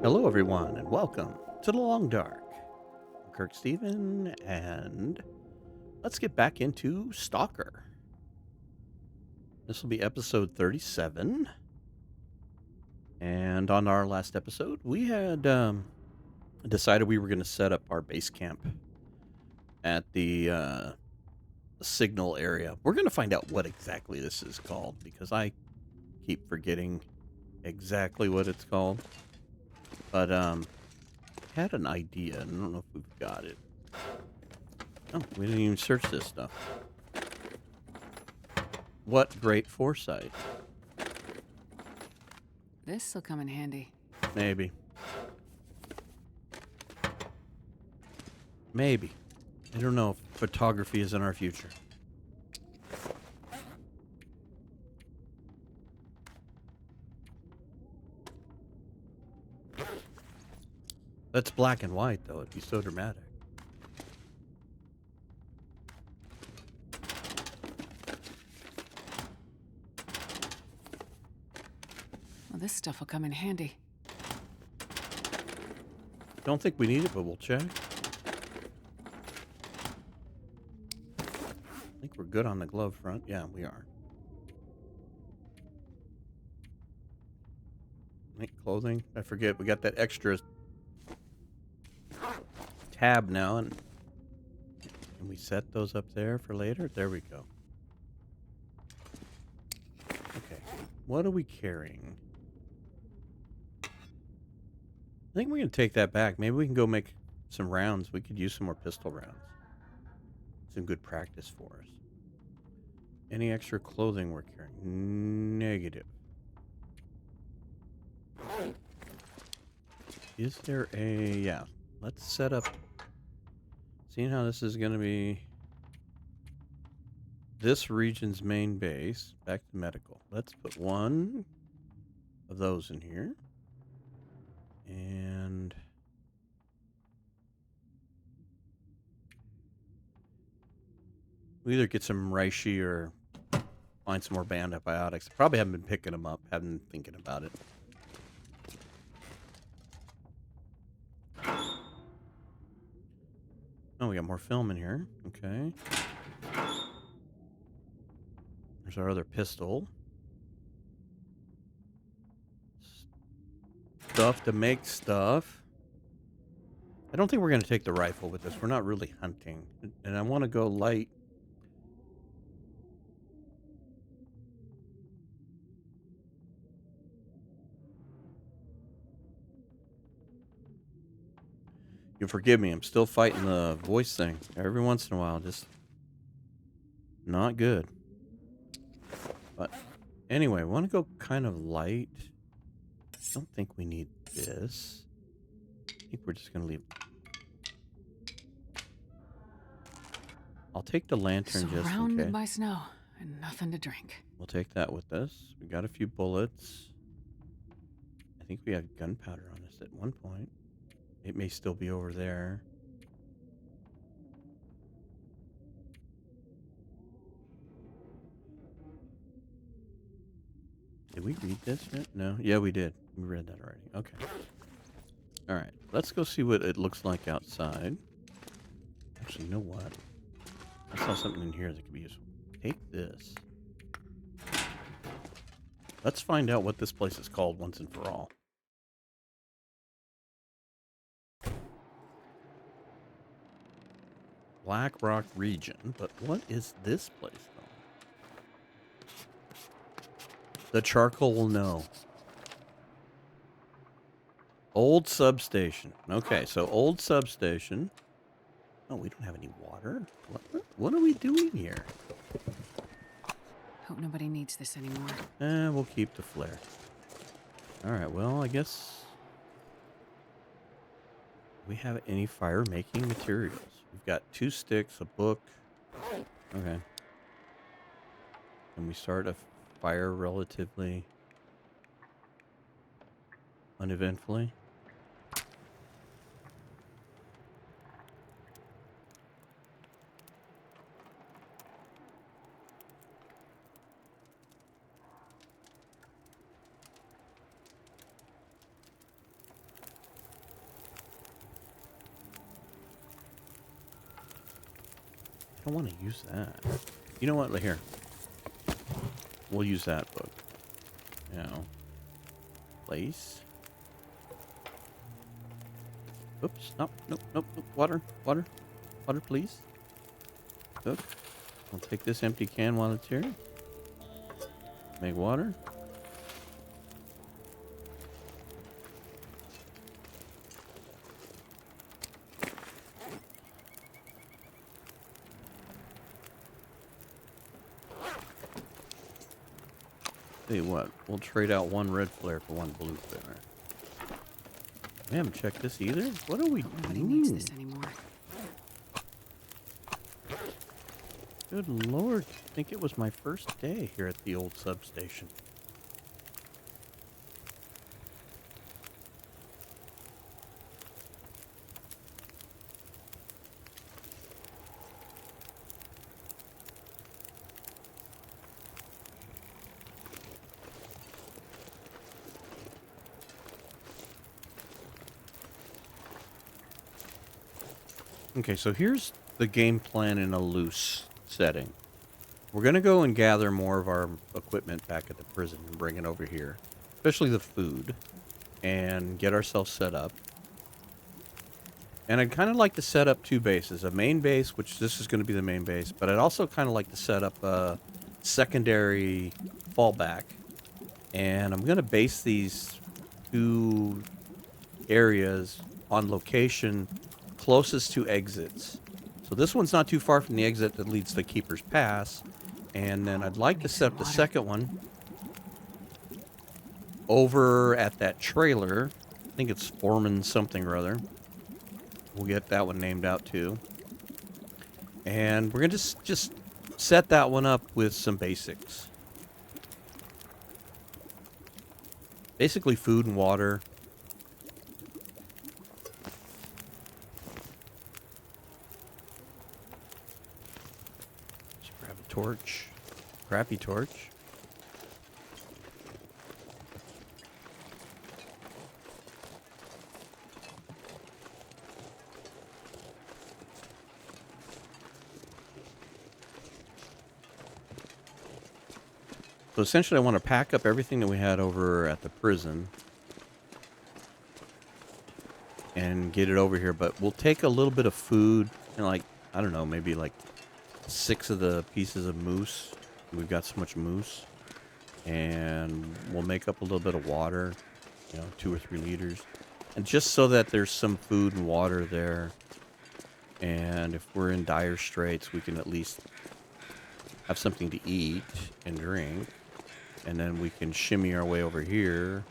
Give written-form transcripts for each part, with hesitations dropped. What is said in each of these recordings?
Hello, everyone, and welcome to the Long Dark. I'm KirkSteven, and let's get back into Stalker. This will be episode 37. And on our last episode, we had decided we were going to set up our base camp at the signal area. We're going to find out what exactly this is called because I keep forgetting exactly what it's called. But had an idea. I don't know if we've got it. Oh, we didn't even search this stuff. What great foresight. This'll come in handy. Maybe. Maybe. I don't know if photography is in our future. That's black and white, though. It'd be so dramatic. Well, this stuff will come in handy. Don't think we need it, but we'll check. I think we're good on the glove front. Yeah, we are. Clothing. I forget. We got that extra tab now, and can we set those up there for later? There we go. Okay. What are we carrying? I think we're going to take that back. Maybe we can go make some rounds. We could use some more pistol rounds. Some good practice for us. Any extra clothing we're carrying? Negative. Is there a... Yeah. Let's set up... Seeing how this is going to be... This region's main base. Back to medical. Let's put one of those in here. And... we either get some reishi or find some more antibiotics. Probably haven't been picking them up. Haven't been thinking about it. Oh, we got more film in here. Okay. There's our other pistol. Stuff to make stuff. I don't think we're going to take the rifle with us. We're not really hunting. And I want to go light. You forgive me. I'm still fighting the voice thing every once in a while. Just not good. But anyway, I want to go kind of light. I don't think we need this. I think we're just going to leave. I'll take the lantern just in case. Surrounded by snow and nothing to drink. We'll take that with us. We got a few bullets. I think we had gunpowder on us at one point. It may still be over there. Did we read this yet? No? Yeah, we did. We read that already. Okay. All right. Let's go see what it looks like outside. Actually, you know what? I saw something in here that could be useful. Take this. Let's find out what this place is called once and for all. Black Rock region, but what is this place called? The charcoal will know. Old substation. Okay, so old substation. Oh, we don't have any water. What are we doing here? Hope nobody needs this anymore. We'll keep the flare. All right, well, I guess we have any fire-making materials. We've got 2 sticks, a book. Okay. Can we start a fire relatively uneventfully? I want to use that. You know what? Here. We'll use that book. Now. Place. Oops. Nope. Nope. Nope. Nope. Water. Water. Water, please. Look. I'll take this empty can while it's here. Make water. Tell you what, we'll trade out one red flare for one blue flare. We haven't checked this either. What are we Nobody doing? needs this anymore. Good Lord, I think it was my first day here at the old substation. Okay, so here's the game plan in a loose setting. We're going to go and gather more of our equipment back at the prison and bring it over here, especially the food, and get ourselves set up. And I'd kind of like to set up two bases, a main base, which this is going to be the main base, but I'd also kind of like to set up a secondary fallback. And I'm going to base these two areas on location closest to exits. So this one's not too far from the exit that leads to Keeper's Pass. And then I'd like to set up the second one over at that trailer. I think it's Foreman something or other. We'll get that one named out too. And we're going to just set that one up with some basics. Basically food and water. Just grab a torch. Crappy torch. So essentially I want to pack up everything that we had over at the prison and get it over here, but we'll take a little bit of food and like, I don't know, maybe like 6 of the pieces of moose. We've got so much moose. And we'll make up a little bit of water, you know, 2 or 3 liters. And just so that there's some food and water there. And if we're in dire straits, we can at least have something to eat and drink. And then we can shimmy our way over here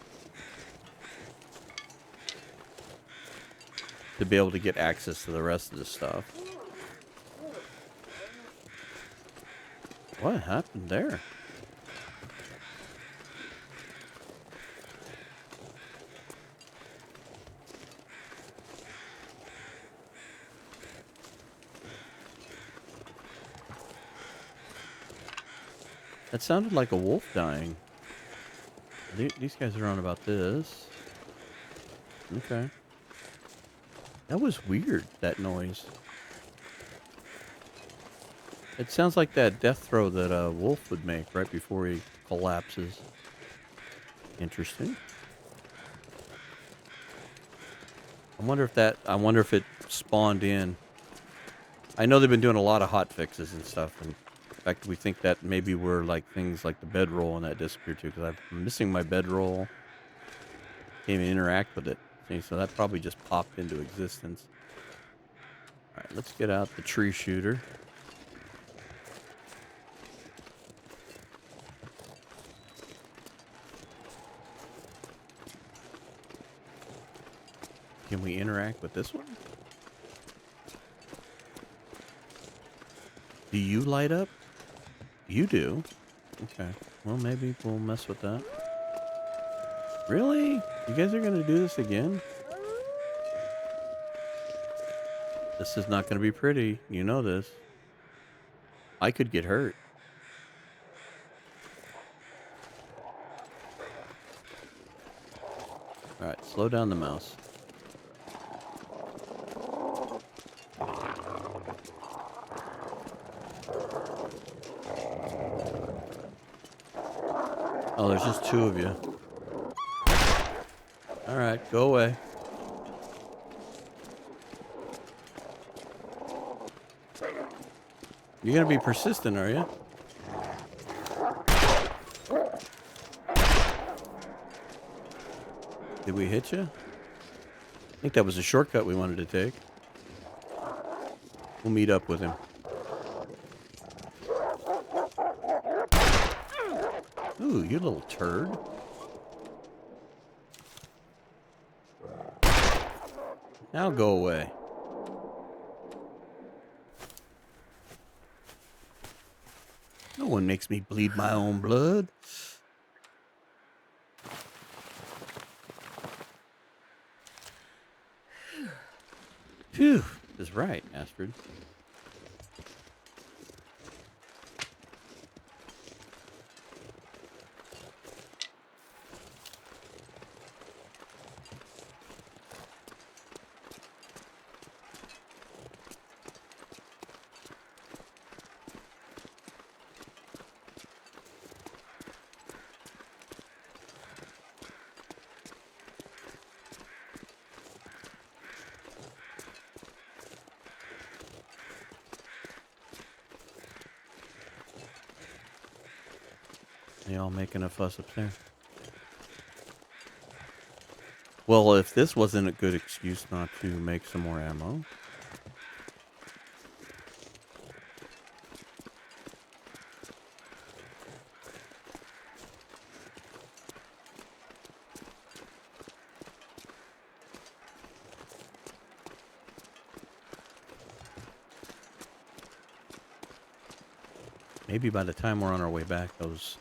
to be able to get access to the rest of the stuff. What happened there? That sounded like a wolf dying. These guys are on about this. Okay. That was weird, that noise. It sounds like that death throw that a wolf would make right before he collapses. Interesting. I wonder if it spawned in. I know they've been doing a lot of hot fixes and stuff, and in fact, we think that maybe we're like things like the bedroll and that disappeared too, because I'm missing my bedroll. Can't even interact with it. See, so that probably just popped into existence. All right, let's get out the tree shooter. Can we interact with this one? Do you light up? You do? Okay. Well, maybe we'll mess with that. Really? You guys are going to do this again? This is not going to be pretty. You know this. I could get hurt. Alright, slow down the mouse. Oh, there's just two of you. All right, go away. You're gonna be persistent, are you? Did we hit you? I think that was a shortcut we wanted to take. We'll meet up with him. Ooh, you little turd. Now go away. No one makes me bleed my own blood. Phew, is right, Astrid. They all making a fuss up there. Well, if this wasn't a good excuse not to make some more ammo. Maybe by the time we're on our way back, those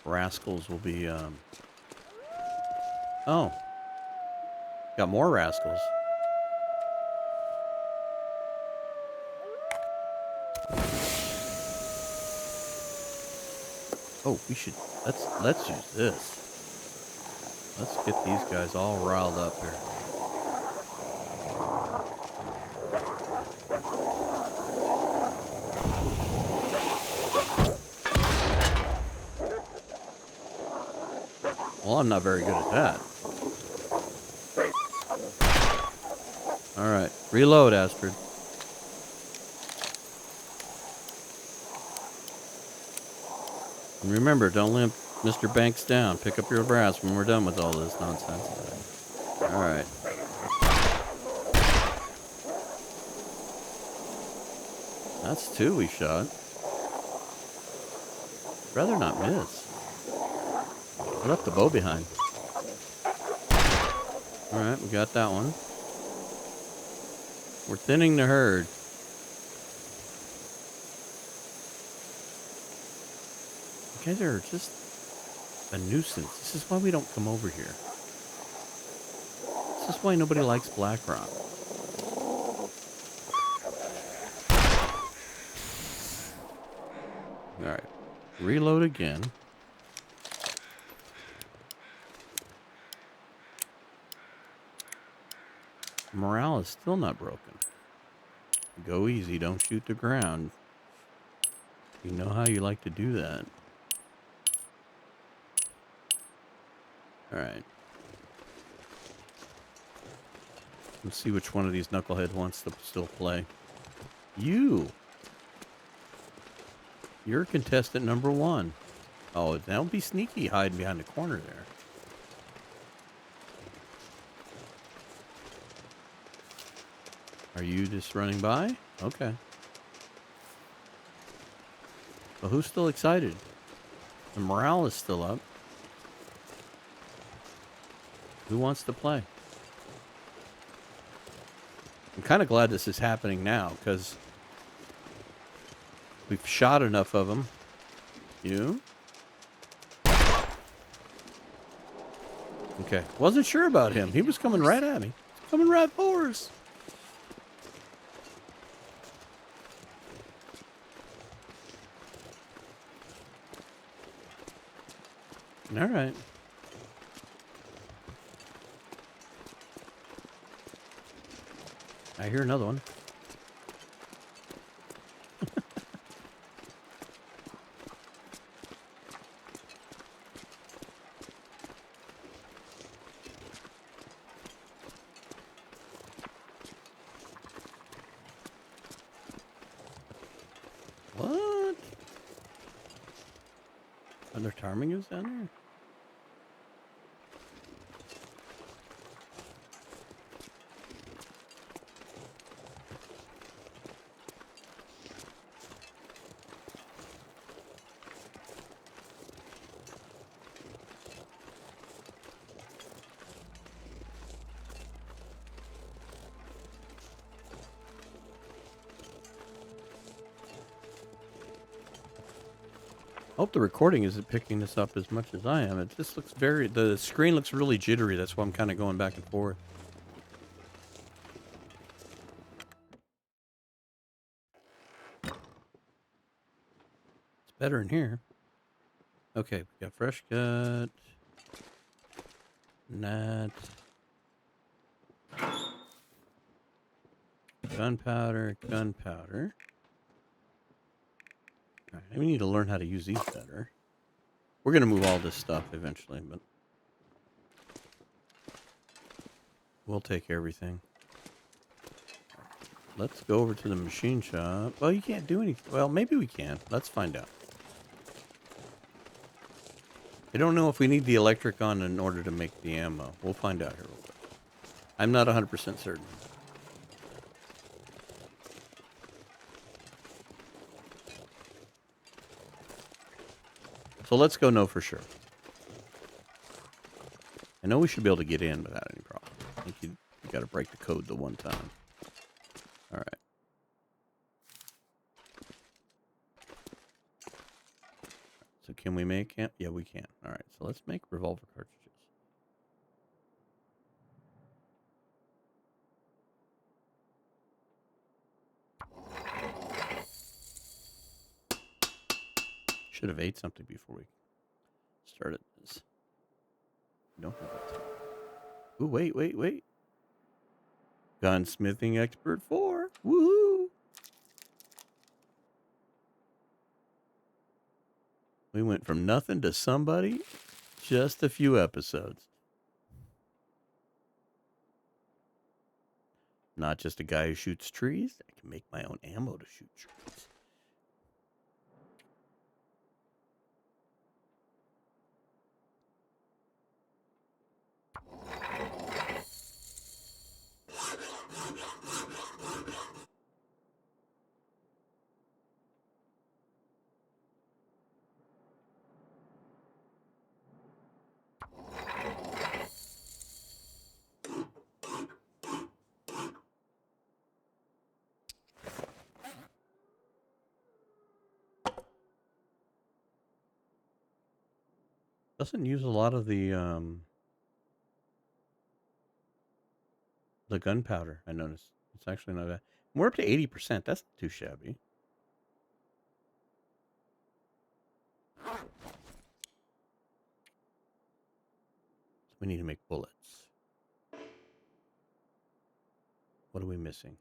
rascals will be, Oh. Got more rascals. Oh, we should... Let's use this. Let's get these guys all riled up here. Well, I'm not very good at that. Alright. Reload, Astrid. And remember, don't limp Mr. Banks down. Pick up your brass when we're done with all this nonsense. Alright. That's two we shot. Rather not miss. I left the bow behind. Alright, we got that one. We're thinning the herd. You guys are just a nuisance. This is why we don't come over here. This is why nobody likes Blackrock. Alright. Reload again. Morale is still not broken. Go easy, don't shoot the ground. You know how you like to do that. Alright. Let's see which one of these knuckleheads wants to still play. You're contestant number 1. Oh, don't be sneaky hiding behind the corner there. Are you just running by? Okay. Well, who's still excited? The morale is still up. Who wants to play? I'm kind of glad this is happening now, because we've shot enough of them. You? Okay. Wasn't sure about him. He was coming right at me. Coming right for us. All right. I hear another one. Are there timing is down there? I hope the recording isn't picking this up as much as I am. It just looks the screen looks really jittery. That's why I'm kind of going back and forth. It's better in here. Okay, we got fresh cut. Nut. Gunpowder. Alright, we need to learn how to use these better. We're going to move all this stuff eventually, but we'll take everything. Let's go over to the machine shop. Well, you can't do anything. Well, maybe we can. Let's find out. I don't know if we need the electric on in order to make the ammo. We'll find out here real quick. I'm not 100% certain. So let's go know for sure. I know we should be able to get in without any problem. I think you got to break the code the one time. All right. So can we make it? Yeah, we can. All right. So let's make revolver cartridges. Should have ate something before we started this. We don't have that time. Ooh, wait. Gunsmithing expert 4. Woohoo! We went from nothing to somebody just a few episodes. Not just a guy who shoots trees. I can make my own ammo to shoot trees. Doesn't use a lot of the gunpowder, I noticed. It's actually not bad. We're up to 80%. That's not too shabby. So we need to make bullets. What are we missing?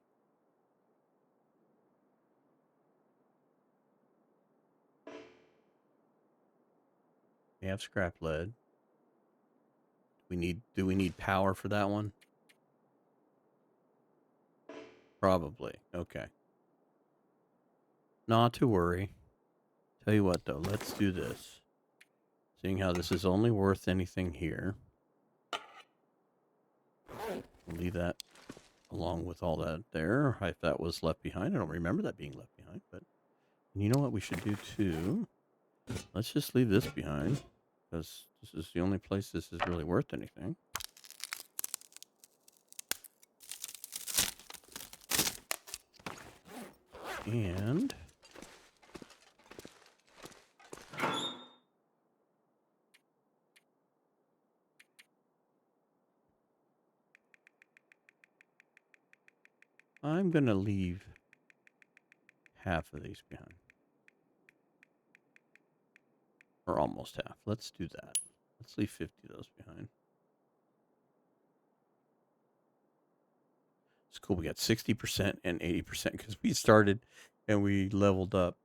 We have scrap lead. Do we need power for that one? Probably. Okay. Not to worry. Tell you what, though. Let's do this. Seeing how this is only worth anything here. We'll leave that along with all that there. If that was left behind. I don't remember that being left behind. But you know what we should do, too? Let's just leave this behind. Because this is the only place this is really worth anything. And I'm going to leave half of these behind. Or almost half. Let's do that. Let's leave 50 of those behind. It's cool. We got 60% and 80% because we started and we leveled up.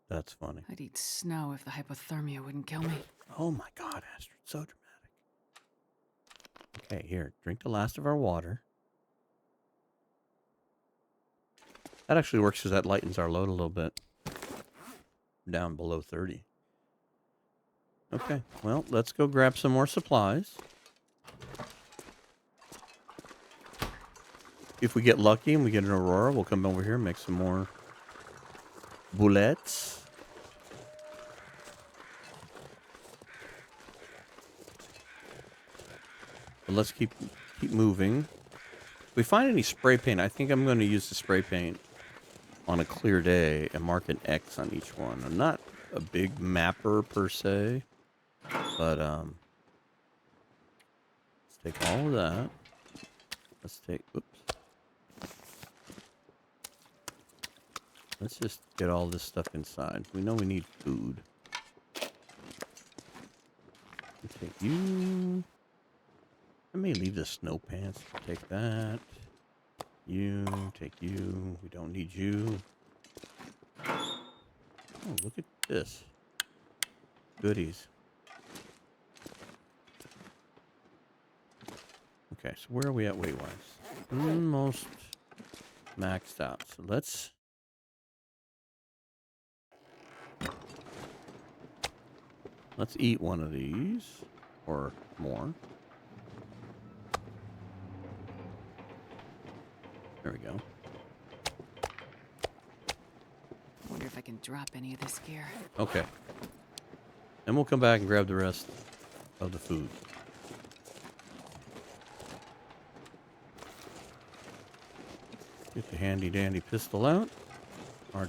That's funny. I'd eat snow if the hypothermia wouldn't kill me. Oh my God, Astrid. So dramatic. Okay, here. Drink the last of our water. That actually works because that lightens our load a little bit. Down below 30. Okay, well, let's go grab some more supplies. If we get lucky and we get an aurora, we'll come over here and make some more bullets. But let's keep moving. If we find any spray paint, I think I'm going to use the spray paint on a clear day and mark an X on each one. I'm not a big mapper per se, but let's take all of that. Let's take, oops. Let's just get all this stuff inside. We know we need food. We'll take you. I may leave the snow pants. Take that. You, take you. We don't need you. Oh, look at this. Goodies. Okay, so where are we at weight-wise? Almost maxed out. So let's... Let's eat one of these. Or more. There we go. Wonder if I can drop any of this gear. Okay. And we'll come back and grab the rest of the food. Get the handy dandy pistol out. Our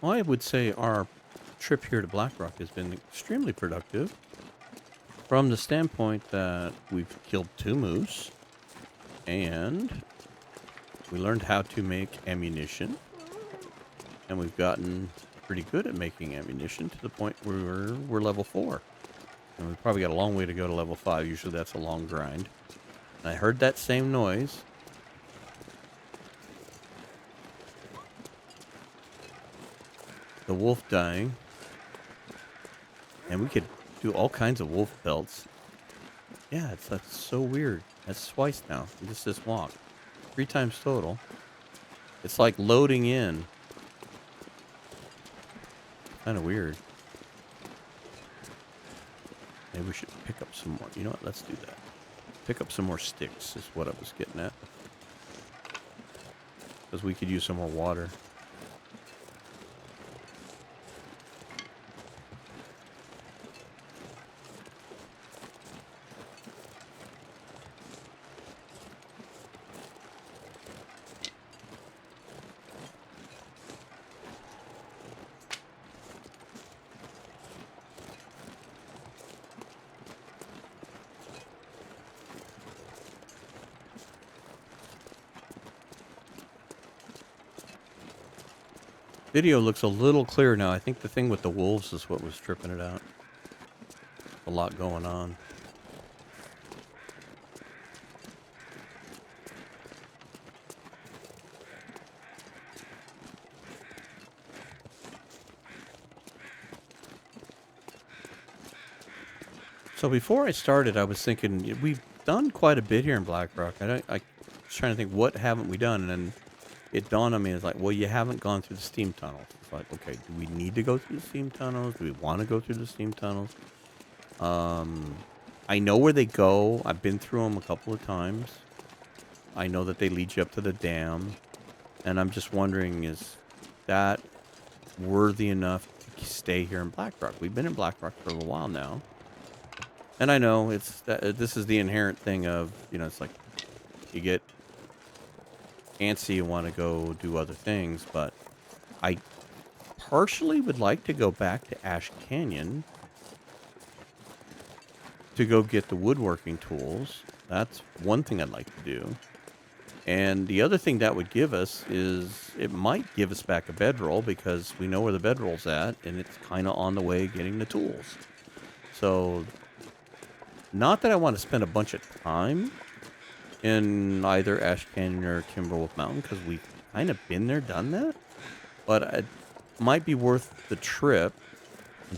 Well, I would say our trip here to Blackrock has been extremely productive from the standpoint that we've killed 2 moose and we learned how to make ammunition, and we've gotten pretty good at making ammunition to the point where we're level 4. And we've probably got a long way to go to level 5. Usually that's a long grind. And I heard that same noise. The wolf dying. And we could do all kinds of wolf pelts. Yeah, that's so weird. That's twice now. Just this walk. 3 times total. It's like loading in. Kind of weird. Maybe we should pick up some more. You know what? Let's do that. Pick up some more sticks is what I was getting at. Because we could use some more water. Video looks a little clearer now. I think the thing with the wolves is what was tripping it out. A lot going on. So before I started, I was thinking, we've done quite a bit here in Blackrock. I was trying to think, what haven't we done? And then it dawned on me, it's like, well, you haven't gone through the steam tunnels. It's like, okay, do we need to go through the steam tunnels? Do we want to go through the steam tunnels? I know where they go. I've been through them a couple of times. I know that they lead you up to the dam. And I'm just wondering, is that worthy enough to stay here in Blackrock? We've been in Blackrock for a little while now. And I know it's this is the inherent thing of, you know, it's like you get antsy and want to go do other things, but I partially would like to go back to Ash Canyon to go get the woodworking tools. That's one thing I'd like to do. And the other thing that would give us is it might give us back a bedroll, because we know where the bedroll's at and it's kind of on the way getting the tools. So not that I want to spend a bunch of time in either Ash Canyon or Timberwolf Mountain because we've kind of been there, done that. But it might be worth the trip.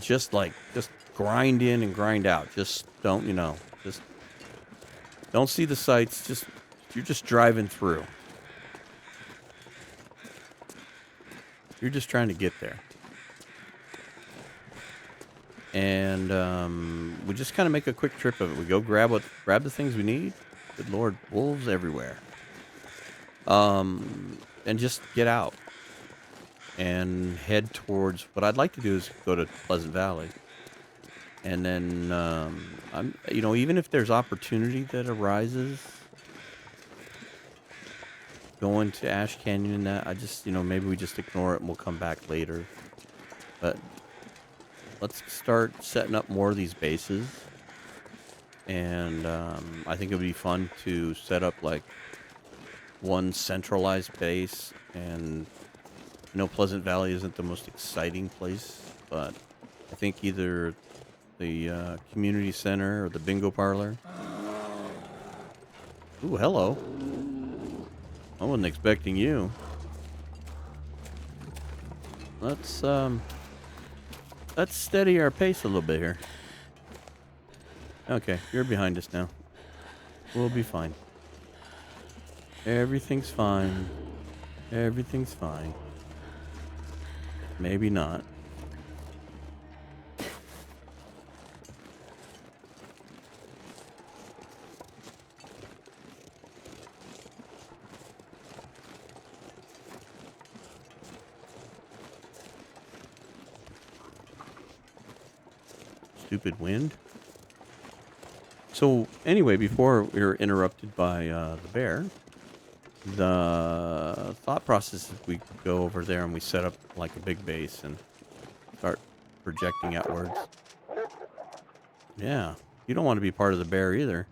Just grind in and grind out. Just don't, just don't see the sights. You're just driving through. You're just trying to get there. And we just kind of make a quick trip of it. We go grab the things we need. Good Lord, wolves everywhere. And just get out and head towards what I'd like to do is go to Pleasant Valley. And then even if there's opportunity that arises going to Ash Canyon and that, I just, maybe we just ignore it and we'll come back later. But let's start setting up more of these bases. And I think it would be fun to set up like one centralized base. And I know Pleasant Valley isn't the most exciting place, but I think either the community center or the bingo parlor. Ooh, hello. I wasn't expecting you. Let's steady our pace a little bit here. Okay, you're behind us now. We'll be fine. Everything's fine. Everything's fine. Maybe not. Stupid wind. So anyway, before we were interrupted by the bear, the thought process is we go over there and we set up like a big base and start projecting outwards. Yeah, you don't want to be part of the bear either.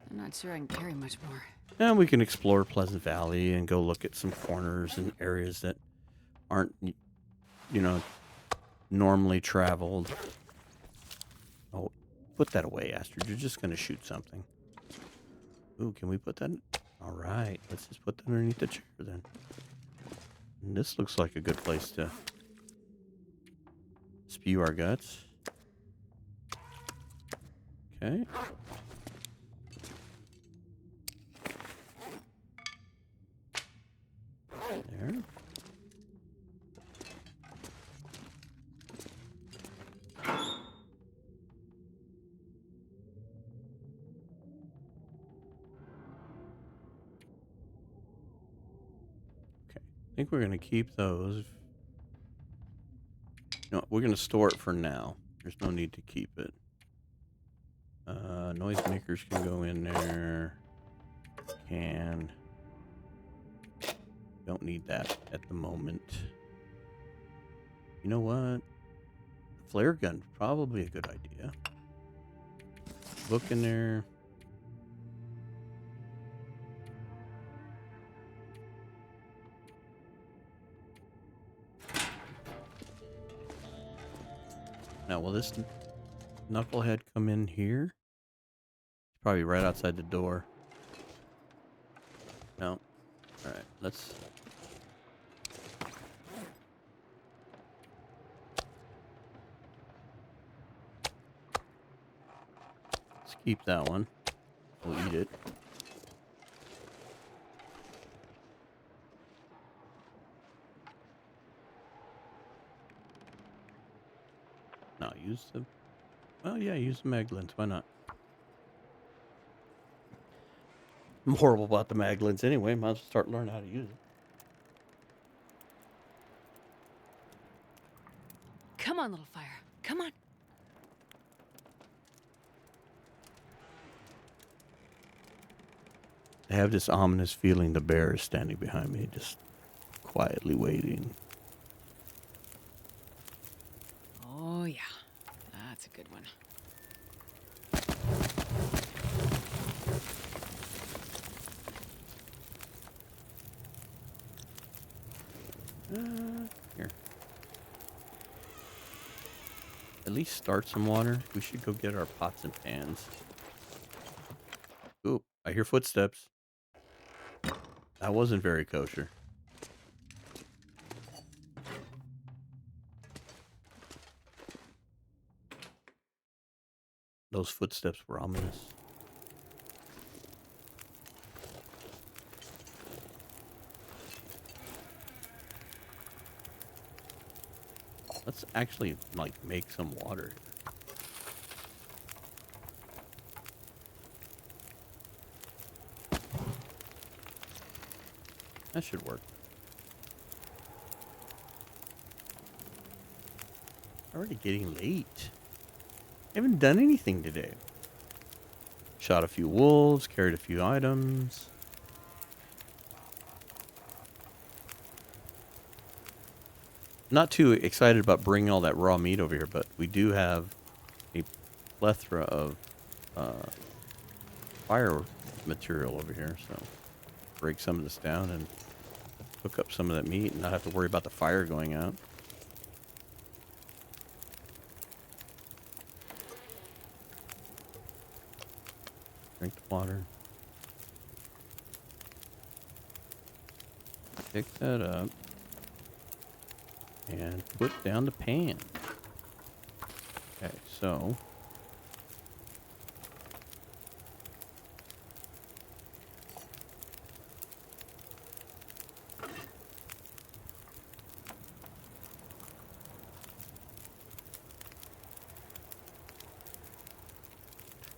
I'm not sure I can carry much more. And we can explore Pleasant Valley and go look at some corners and areas that aren't, normally traveled. Oh, put that away, Astrid. You're just going to shoot something. Ooh, can we put that in? All right, let's just put that underneath the chair then. And this looks like a good place to spew our guts. Okay. There. I think we're going to keep those. No, we're going to store it for now. There's no need to keep it. Noisemakers can go in there. Don't need that at the moment. You know what? Flare gun, probably a good idea. Book in there. Now, will this knucklehead come in here? He's probably right outside the door. No. All right, let's keep that one. We'll eat it. No, use the... Well, yeah, use the mag lens. Why not? I'm horrible about the mag lens anyway. Might as well start learning how to use it. Come on, little fire. Come on. I have this ominous feeling the bear is standing behind me, just quietly waiting. Oh, yeah. That's a good one. Here. At least start some water. We should go get our pots and pans. Ooh, I hear footsteps. That wasn't very kosher. Those footsteps were ominous. Let's actually, like, make some water. That should work. Already getting late. I haven't done anything today. Shot a few wolves, carried a few items. Not too excited about bringing all that raw meat over here, but we do have a plethora of fire material over here, so break some of this down and cook up some of that meat and not have to worry about the fire going out. Drink the water. Pick that up. And put down the pan. Okay, so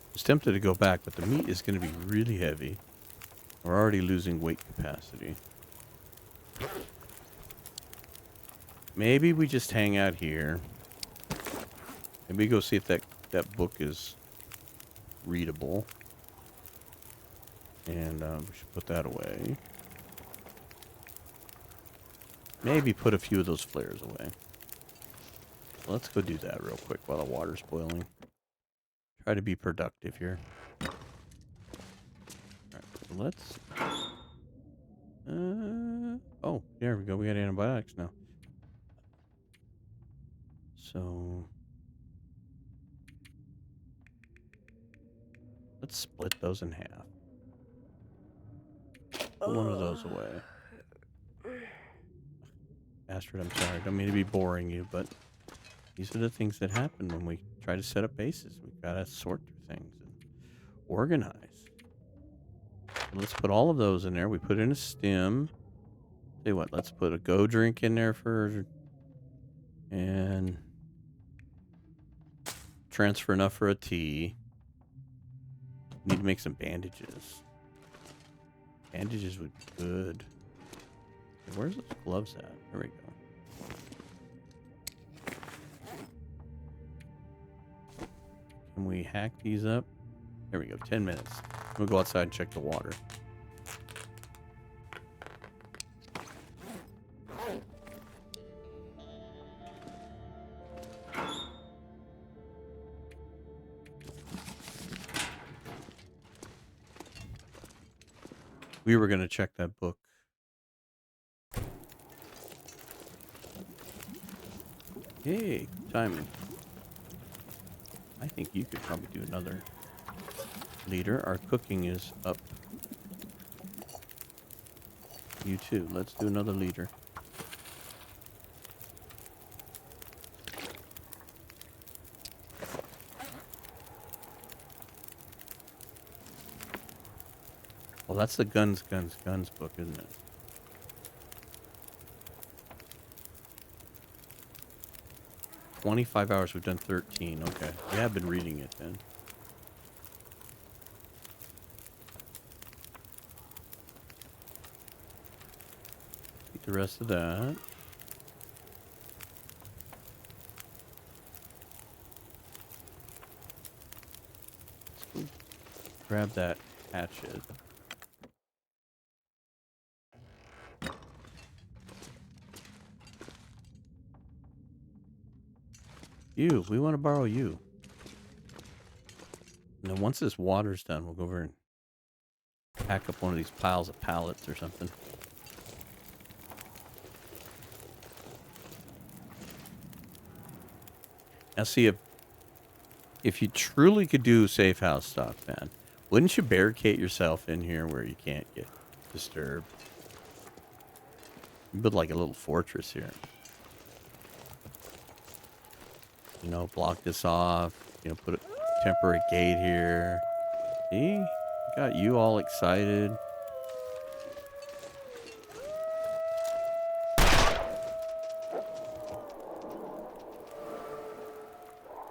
I was tempted to go back, but the meat is going to be really heavy. We're already losing weight capacity. Maybe we just hang out here. Maybe go see if that book is readable. And we should put that away. Maybe put a few of those flares away. Let's go do that real quick while the water's boiling. Try to be productive here. Alright, so let's... oh, there we go. We got antibiotics now. So... let's split those in half. Put one of those away. Astrid, I'm sorry. I don't mean to be boring you, but these are the things that happen when we try to set up bases. We've got to sort through things and organize. So let's put all of those in there. We put in a stem. Tell you what, let's put a go drink in there for... and... transfer enough for a tea. Need to make some bandages. Bandages would be good. Where's those gloves at? There we go. Can we hack these up? There we go. 10 minutes. We'll go outside and check the water. We were going to check that book. Hey, timing. I think you could probably do another liter. Our cooking is up. You too. Let's do another liter. Well, that's the guns book, isn't it? "25 hours, we've done 13. Okay. We have been reading it then. Eat the rest of that. Let's grab that hatchet. You, we want to borrow you. And then once this water's done, we'll go over and pack up one of these piles of pallets or something. Now see, if you truly could do safe house stuff, man, Wouldn't you barricade yourself in here where you can't get disturbed? You build like a little fortress here. You know, block this off. You know, put a temporary gate here. See? Got you all excited.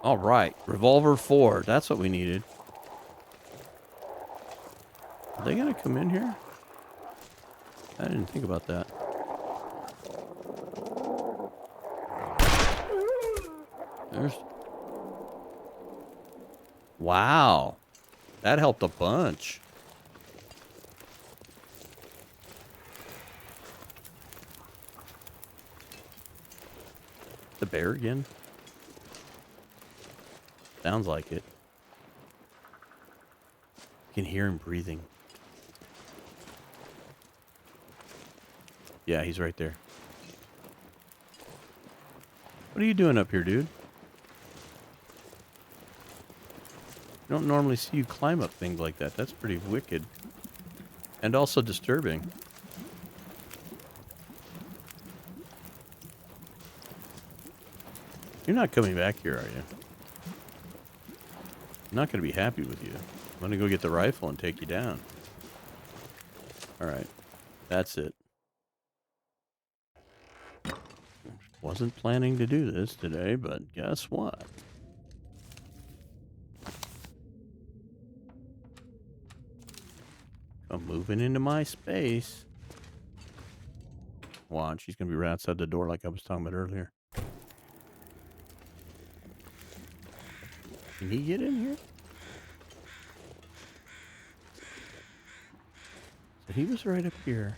All right, revolver 4. That's what we needed. Are they gonna come in here? I didn't think about that. There's... Wow. That helped a bunch. The bear again? Sounds like it. You can hear him breathing. Yeah, he's right there. What are you doing up here, dude? I don't normally see you climb up things like that. That's pretty wicked. And also disturbing. You're not coming back here, are you? I'm not going to be happy with you. I'm going to go get the rifle and take you down. Alright. That's it. Wasn't planning to do this today, but guess what? I'm moving into my space. Watch, she's going to be right outside the door like I was talking about earlier. Can he get in here? So he was right up here.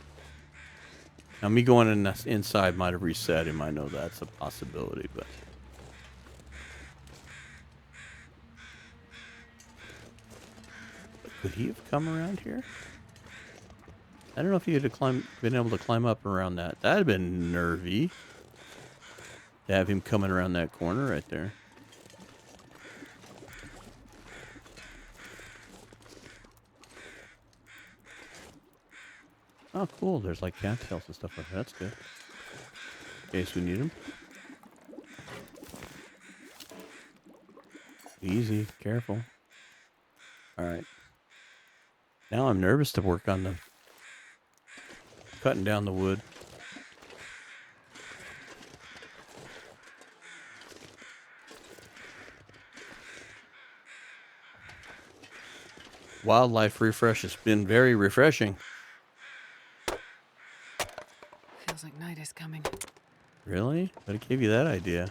Now, me going inside might have reset him. I know that's a possibility, but... Could he have come around here? I don't know if he had been able to climb up around that. That'd have been nervy. To have him coming around that corner right there. Oh, cool. There's like cattails and stuff like that. That's good. In case we need them. Easy. Careful. Alright. Now I'm nervous to work on the cutting down the wood. Wildlife refresh has been very refreshing. Feels like night is coming. Really? What gave you that idea?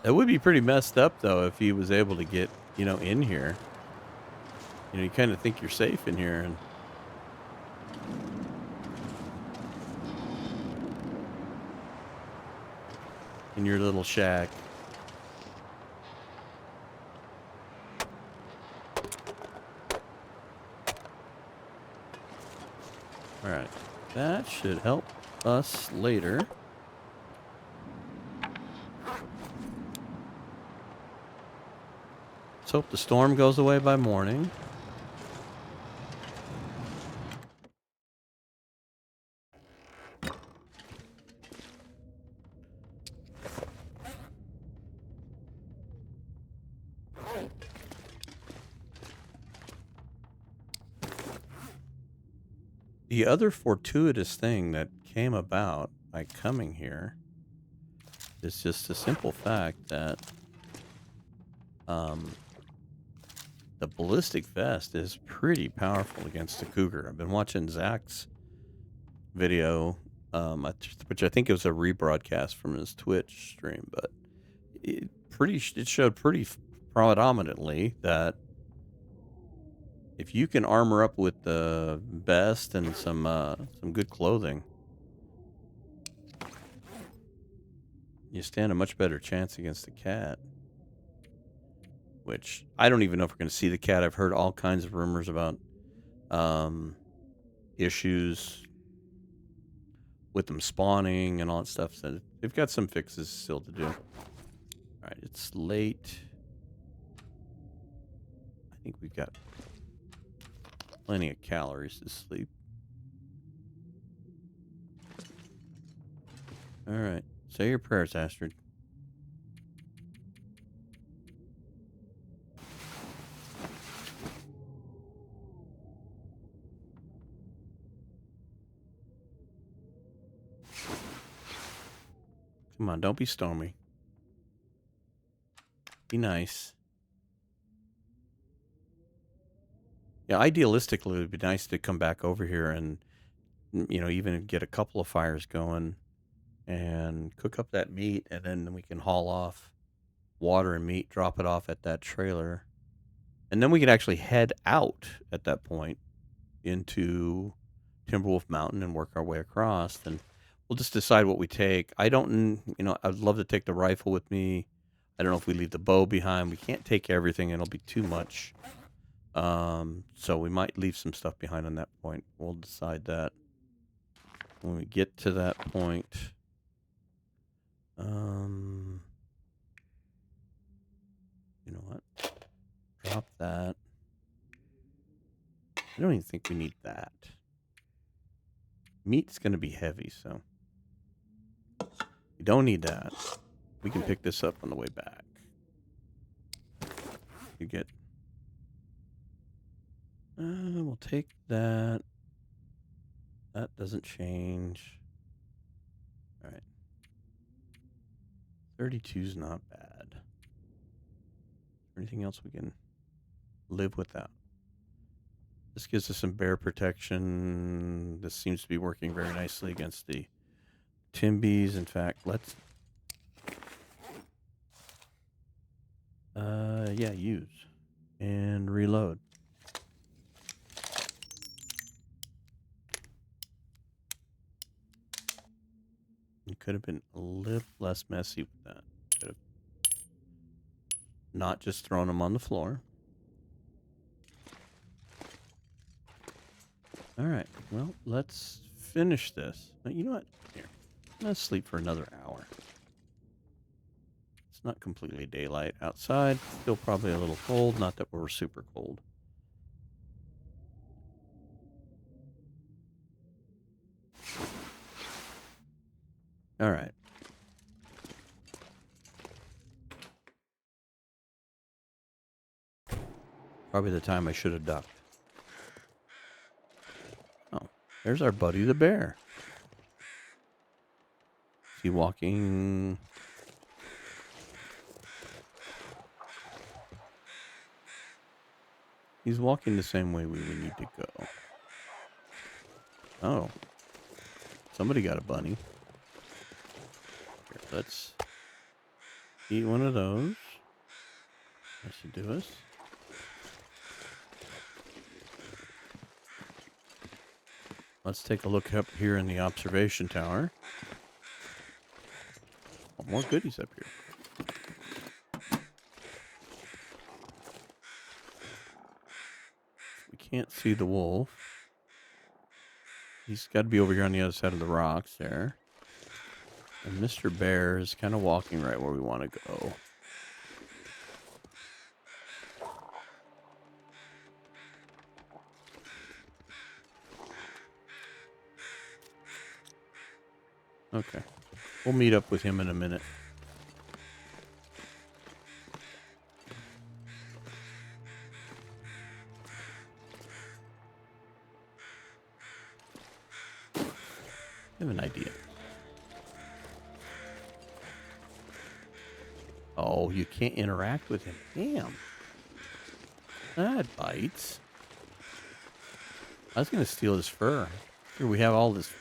That would be pretty messed up, though, if he was able to get, you know, in here. You know, you kind of think you're safe in here, and... in your little shack. Alright. That should help us later. Let's hope the storm goes away by morning. The other fortuitous thing that came about by coming here is just the simple fact that the ballistic vest is pretty powerful against the cougar. I've been watching Zach's video, which I think it was a rebroadcast from his Twitch stream, but it showed pretty predominantly that if you can armor up with the vest and some good clothing, you stand a much better chance against the cat. Which, I don't even know if we're going to see the cat. I've heard all kinds of rumors about issues with them spawning and all that stuff. So they've got some fixes still to do. All right, it's late. I think we've got plenty of calories to sleep. All right, say your prayers, Astrid. Come on, don't be stormy. Be nice. Yeah, idealistically, it would be nice to come back over here and, you know, even get a couple of fires going and cook up that meat, and then we can haul off water and meat, drop it off at that trailer. And then we can actually head out at that point into Timberwolf Mountain and work our way across. And we'll just decide what we take. I don't, you know, I'd love to take the rifle with me. I don't know if we leave the bow behind. We can't take everything. It'll be too much. So we might leave some stuff behind on that point. We'll decide that when we get to that point. You know what? Drop that. I don't even think we need that. Meat's going to be heavy, so we don't need that. We can pick this up on the way back. You get... we'll take that. That doesn't change. All right. 32's not bad. Anything else we can live without? This gives us some bear protection. This seems to be working very nicely against the Timbies. In fact, let's... yeah, use. And reload. You could have been a little less messy with that. Could have not just thrown them on the floor. All right. Well, let's finish this. You know what? Here. Let's sleep for another hour. It's not completely daylight outside. Still probably a little cold. Not that we're super cold. All right. Probably the time I should have ducked. Oh, there's our buddy the bear. Is he walking? He's walking the same way we would need to go. Oh. Somebody got a bunny. Here, let's eat one of those. That should do us. Let's take a look up here in the observation tower. Oh, more goodies up here. We can't see the wolf. He's got to be over here on the other side of the rocks there. And Mr. Bear is kind of walking right where we want to go. Okay. We'll meet up with him in a minute. I have an idea. Oh, you can't interact with him. Damn. That bites. I was going to steal his fur. Here we have all this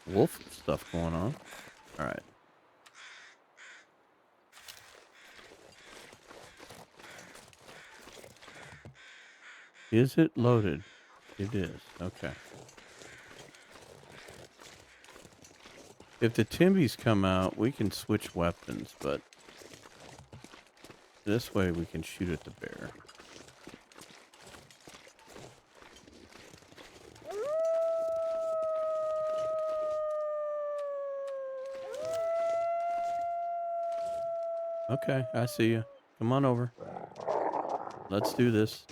wolf stuff going on. All right. Is it loaded? It is. Okay. If the Timbies come out, we can switch weapons, but this way we can shoot at the bear. Okay, I see you. Come on over. Let's do this.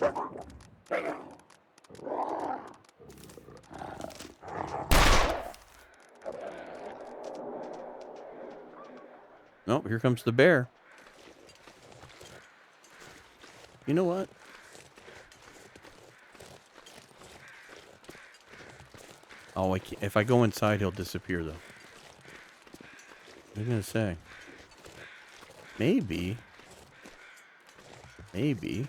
Nope, here comes the bear. You know what? Oh, I can't. If I go inside, he'll disappear, though. What are you going to say? Maybe. Maybe.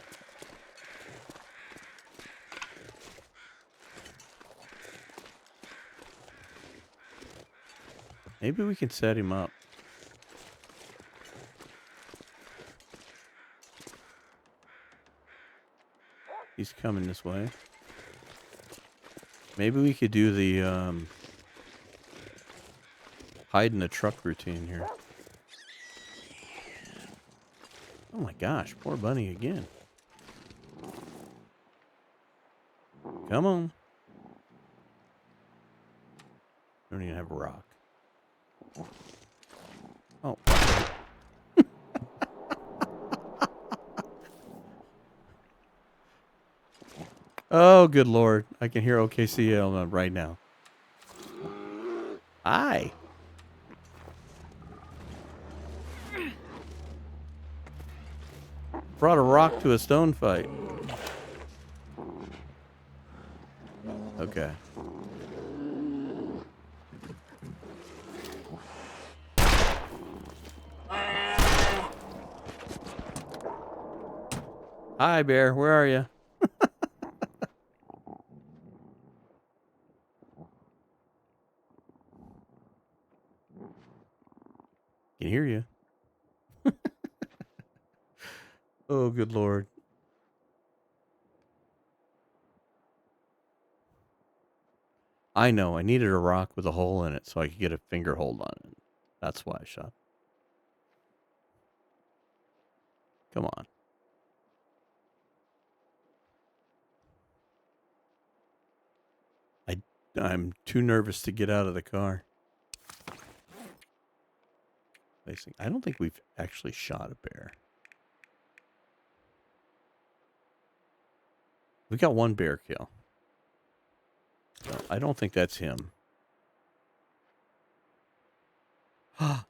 Maybe we can set him up. He's coming this way. Maybe we could do the hide in the truck routine here. Oh my gosh, poor bunny again. Come on. Don't even have a rock. Oh. Oh, good Lord. I can hear OKCL right now. Hi. Brought a rock to a stone fight. Okay. Hi, bear. Where are you? Can hear you. Oh, good Lord. I know. I needed a rock with a hole in it so I could get a finger hold on it. That's why I shot. Come on. I'm too nervous to get out of the car. I don't think we've actually shot a bear. We got one bear kill. So I don't think that's him.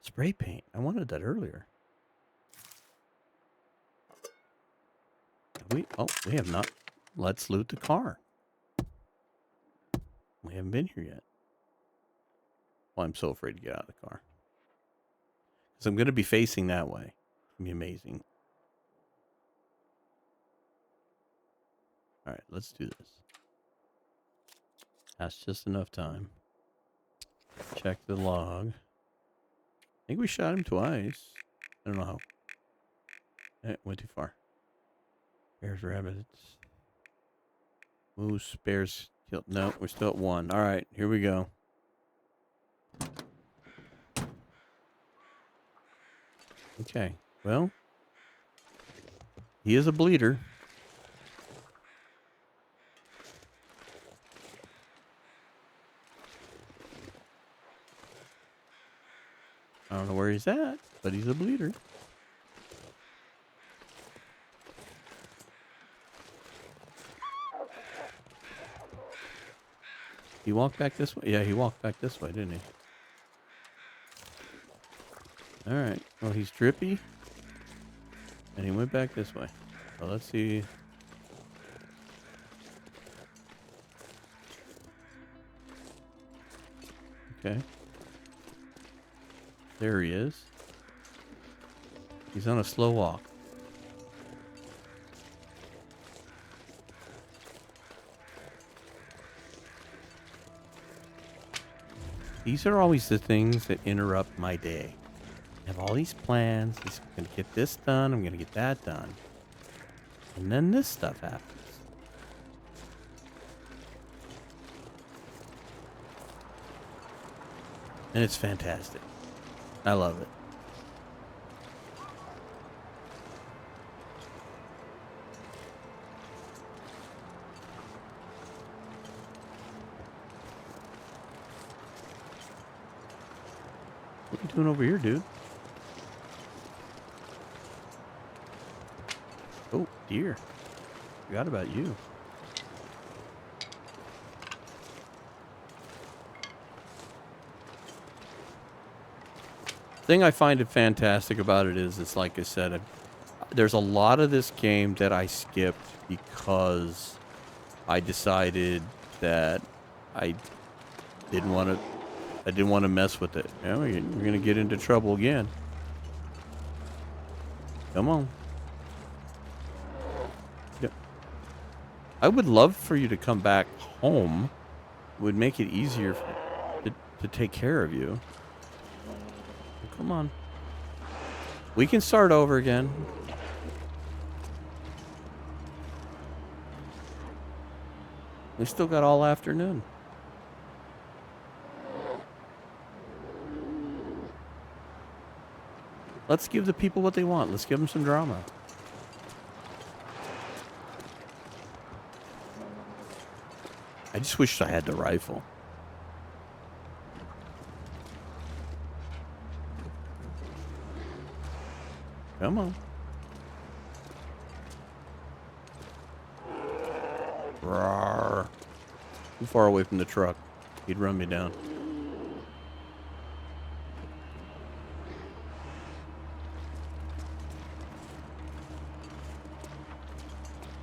Spray paint. I wanted that earlier. We have not. Let's loot the car. We haven't been here yet. Well, I'm so afraid to get out of the car. Because I'm going to be facing that way. It's going to be amazing. All right, let's do this. That's just enough time. Check the log. I think we shot him twice. I don't know how. It went too far. Bears, rabbits. Moose, bears killed. No, we're still at 1. All right, here we go. Okay, well, he is a bleeder. I don't know where he's at, but he's a bleeder. He walked back this way? Yeah, he walked back this way, didn't he? Alright. Well, he's drippy. And he went back this way. So let's see. Okay. There he is. He's on a slow walk. These are always the things that interrupt my day. I have all these plans. I'm going to get this done. I'm going to get that done. And then this stuff happens. And it's fantastic. I love it. What are you doing over here, dude? Oh, dear. Forgot about you. Thing I find it fantastic about it is, it's like I said, there's a lot of this game that I skipped because I decided that I didn't want to. I didn't want to mess with it. Yeah, we're gonna get into trouble again. Come on. Yeah. I would love for you to come back home. It would make it easier to take care of you. Come on. We can start over again. We still got all afternoon. Let's give the people what they want. Let's give them some drama. I just wish I had the rifle. Come on. Rawr. Too far away from the truck. He'd run me down.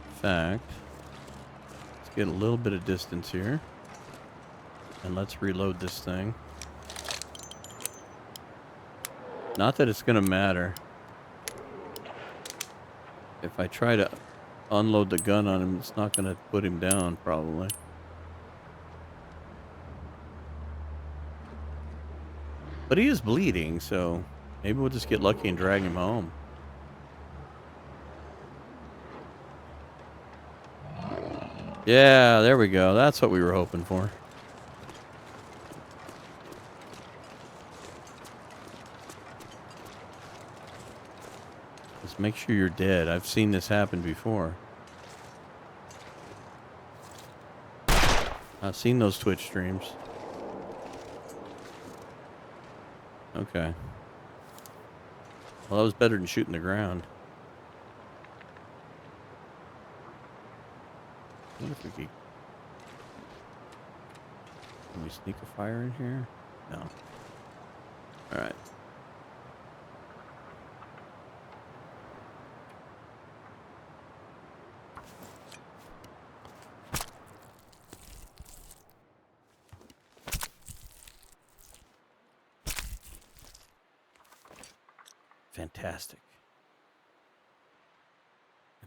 In fact, let's get a little bit of distance here. And let's reload this thing. Not that it's going to matter. If I try to unload the gun on him, it's not going to put him down, probably. But he is bleeding, so maybe we'll just get lucky and drag him home. Yeah, there we go. That's what we were hoping for. Just make sure you're dead. I've seen this happen before. I've seen those Twitch streams. Okay. Well, that was better than shooting the ground. What if we could... Can we sneak a fire in here? No. Alright. Fantastic.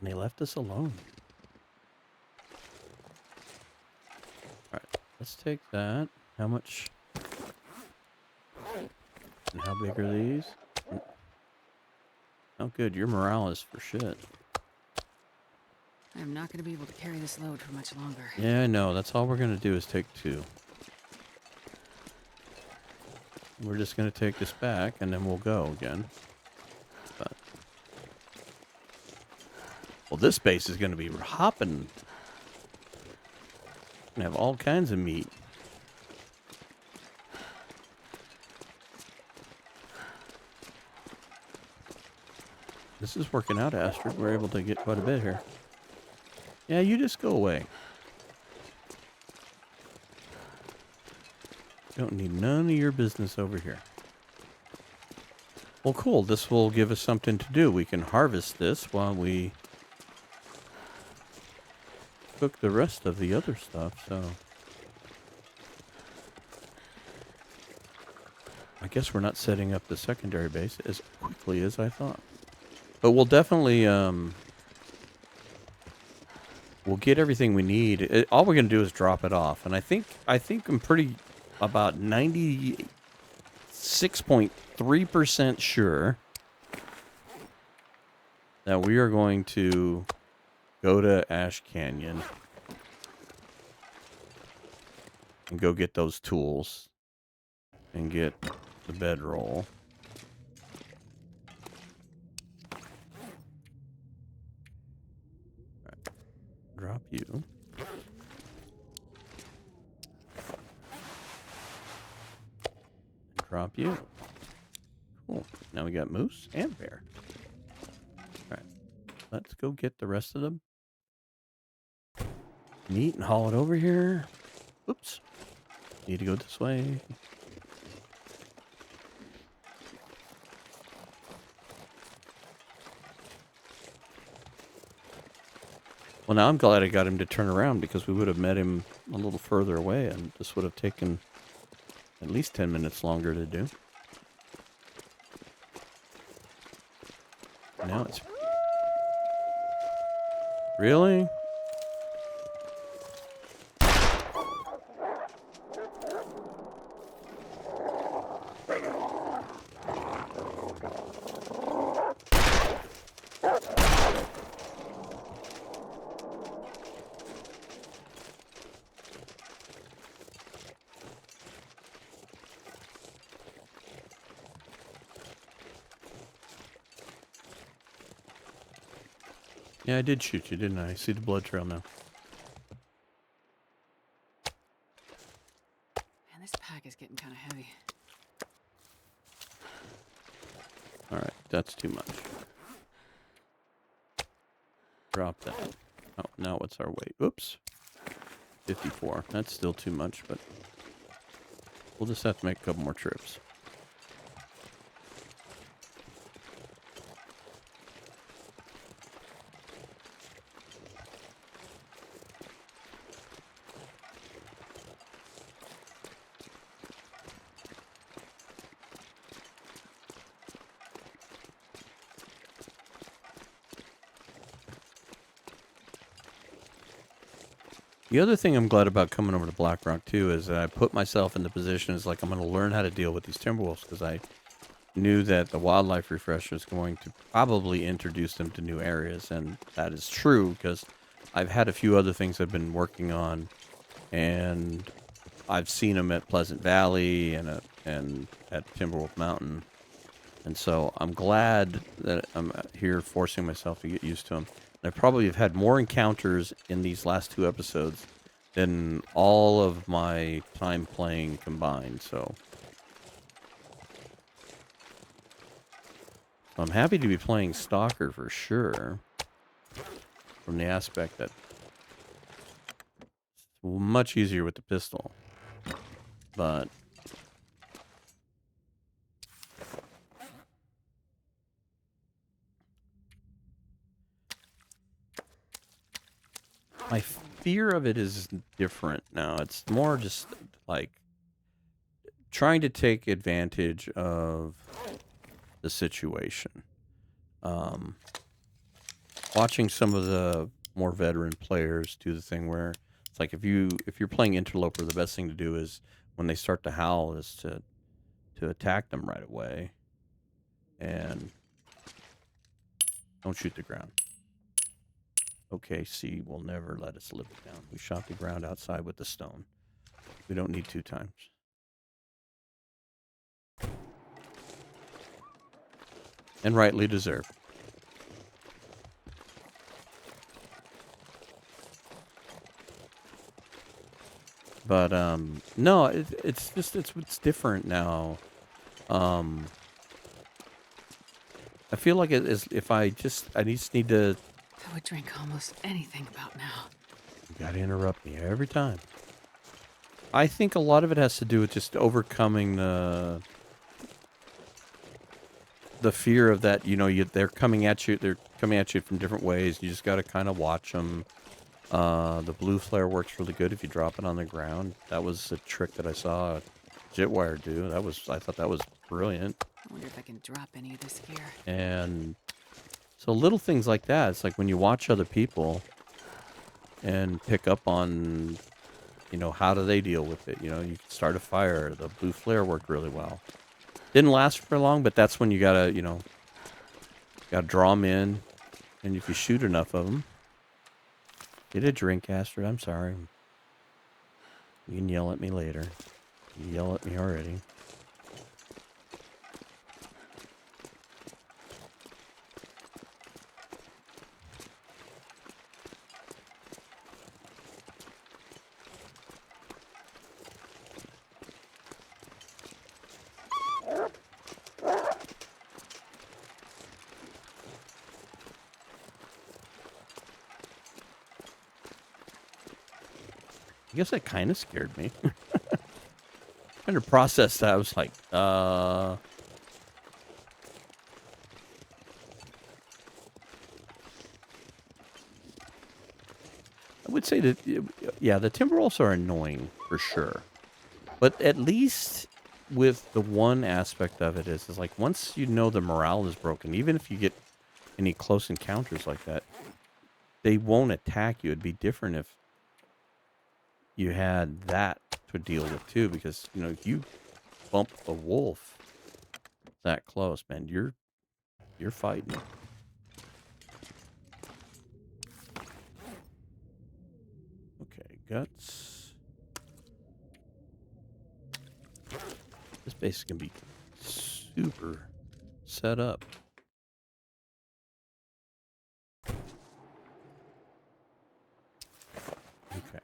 And they left us alone. Alright, let's take that. How much? And how big are these? Oh good, your morale is for shit. I'm not going to be able to carry this load for much longer. Yeah, I know. That's all we're going to do is take 2. We're just going to take this back and then we'll go again. But, well, this base is going to be hopping. Gonna have all kinds of meat. This is working out, Astrid. We're able to get quite a bit here. Yeah, you just go away. Don't need none of your business over here. Well, cool. This will give us something to do. We can harvest this while we cook the rest of the other stuff, so... I guess we're not setting up the secondary base as quickly as I thought. But we'll definitely, we'll get everything we need. All we're going to do is drop it off. And I think I'm pretty about 96.3% sure that we are going to go to Ash Canyon and go get those tools and get the bedroll. Right. Drop you. Drop you. Cool. Now we got moose and bear. All right. let's go get the rest of them. Neat, and haul it over here. Oops. Need to go this way. Well, now I'm glad I got him to turn around because we would have met him a little further away and this would have taken at least 10 minutes longer to do. Now it's... Really? Yeah, I did shoot you, didn't I? I see the blood trail now. Man, this pack is getting kind of heavy. Alright, that's too much. Drop that. Oh, now what's our weight? Oops. 54. That's still too much, but we'll just have to make a couple more trips. The other thing I'm glad about coming over to Black Rock, too, is that I put myself in the position as like I'm going to learn how to deal with these Timberwolves because I knew that the wildlife refresher is going to probably introduce them to new areas, and that is true because I've had a few other things I've been working on, and I've seen them at Pleasant Valley and at Timberwolf Mountain, and so I'm glad that I'm here forcing myself to get used to them. I probably have had more encounters in these last 2 episodes than all of my time playing combined, so I'm happy to be playing Stalker for sure, from the aspect that it's much easier with the pistol, but my fear of it is different now. It's more just like trying to take advantage of the situation. Watching some of the more veteran players do the thing where it's like if you're playing Interloper, the best thing to do is when they start to howl is to attack them right away and don't shoot the ground. OKC will never let us live it down. We shot the ground outside with the stone. We don't need 2 times. And rightly deserved. But no, it's just it's different now. I feel like it is if I just need to. I would drink almost anything about now. You gotta interrupt me every time. I think a lot of it has to do with just overcoming the fear of that. You know, they're coming at you. They're coming at you from different ways. You just gotta kind of watch them. The blue flare works really good if you drop it on the ground. That was a trick that I saw Jitwire do. I thought that was brilliant. I wonder if I can drop any of this gear. And so little things like that. It's like when you watch other people and pick up on, you know, how do they deal with it? You know, you can start a fire. The blue flare worked really well. Didn't last for long, but that's when you gotta, you know, gotta draw them in. And if you shoot enough of them, get a drink, Astrid. I'm sorry. You can yell at me later. You yell at me already. I guess that kind of scared me. Trying to process that, I was like, I would say that, yeah, the Timberwolves are annoying for sure. But at least with the one aspect of it is like once you know the morale is broken, even if you get any close encounters like that, they won't attack you. It'd be different if you had that to deal with too, because if you bump a wolf that close, man, you're fighting. Okay, guts. This base is gonna be super set up. Okay.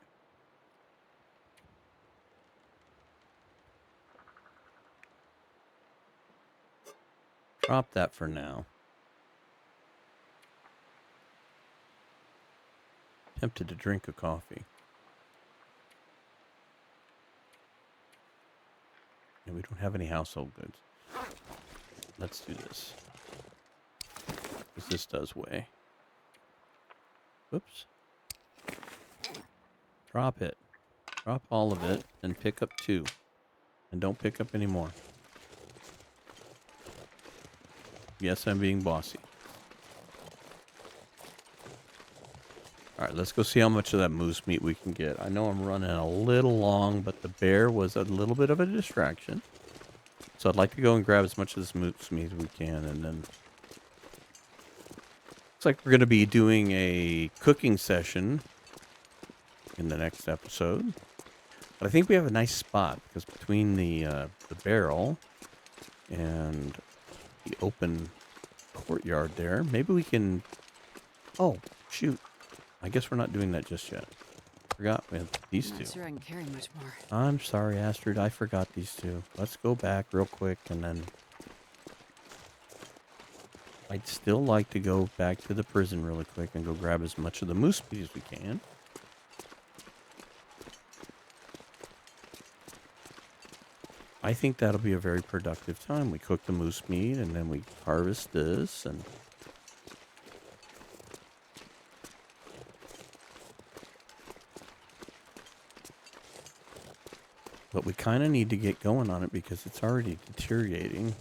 Drop that for now. Tempted to drink a coffee. And we don't have any household goods. Let's do this. Because this does weigh. Whoops. Drop it. Drop all of it and pick up 2. And don't pick up any more. Yes, I'm being bossy. Alright, let's go see how much of that moose meat we can get. I know I'm running a little long, but the bear was a little bit of a distraction. So I'd like to go and grab as much of this moose meat as we can, and then... Looks like we're going to be doing a cooking session in the next episode. But I think we have a nice spot, because between the barrel and the open courtyard there, maybe we can... Oh, shoot. I guess we're not doing that just yet. Forgot we have these I'm two. not sure I can carry much more. I'm sorry, Astrid. I forgot these two. Let's go back real quick, and then... I'd still like to go back to the prison really quick and go grab as much of the moose meat as we can. I think that'll be a very productive time. We cook the moose meat, and then we harvest this, and... But we kind of need to get going on it because it's already deteriorating.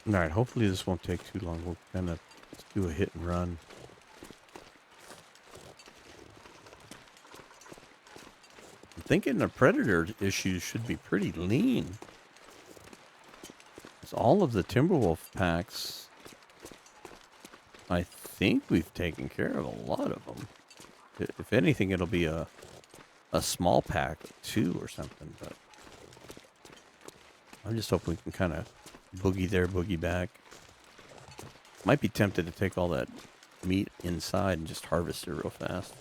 Alright, hopefully this won't take too long. We'll kind of do a hit and run. I'm thinking the predator issues should be pretty lean. Because all of the Timberwolf packs, I think we've taken care of a lot of them. If anything, it'll be a small pack of 2 or something, but I'm just hoping we can kind of boogie there, boogie back. Might be tempted to take all that meat inside and just harvest it real fast.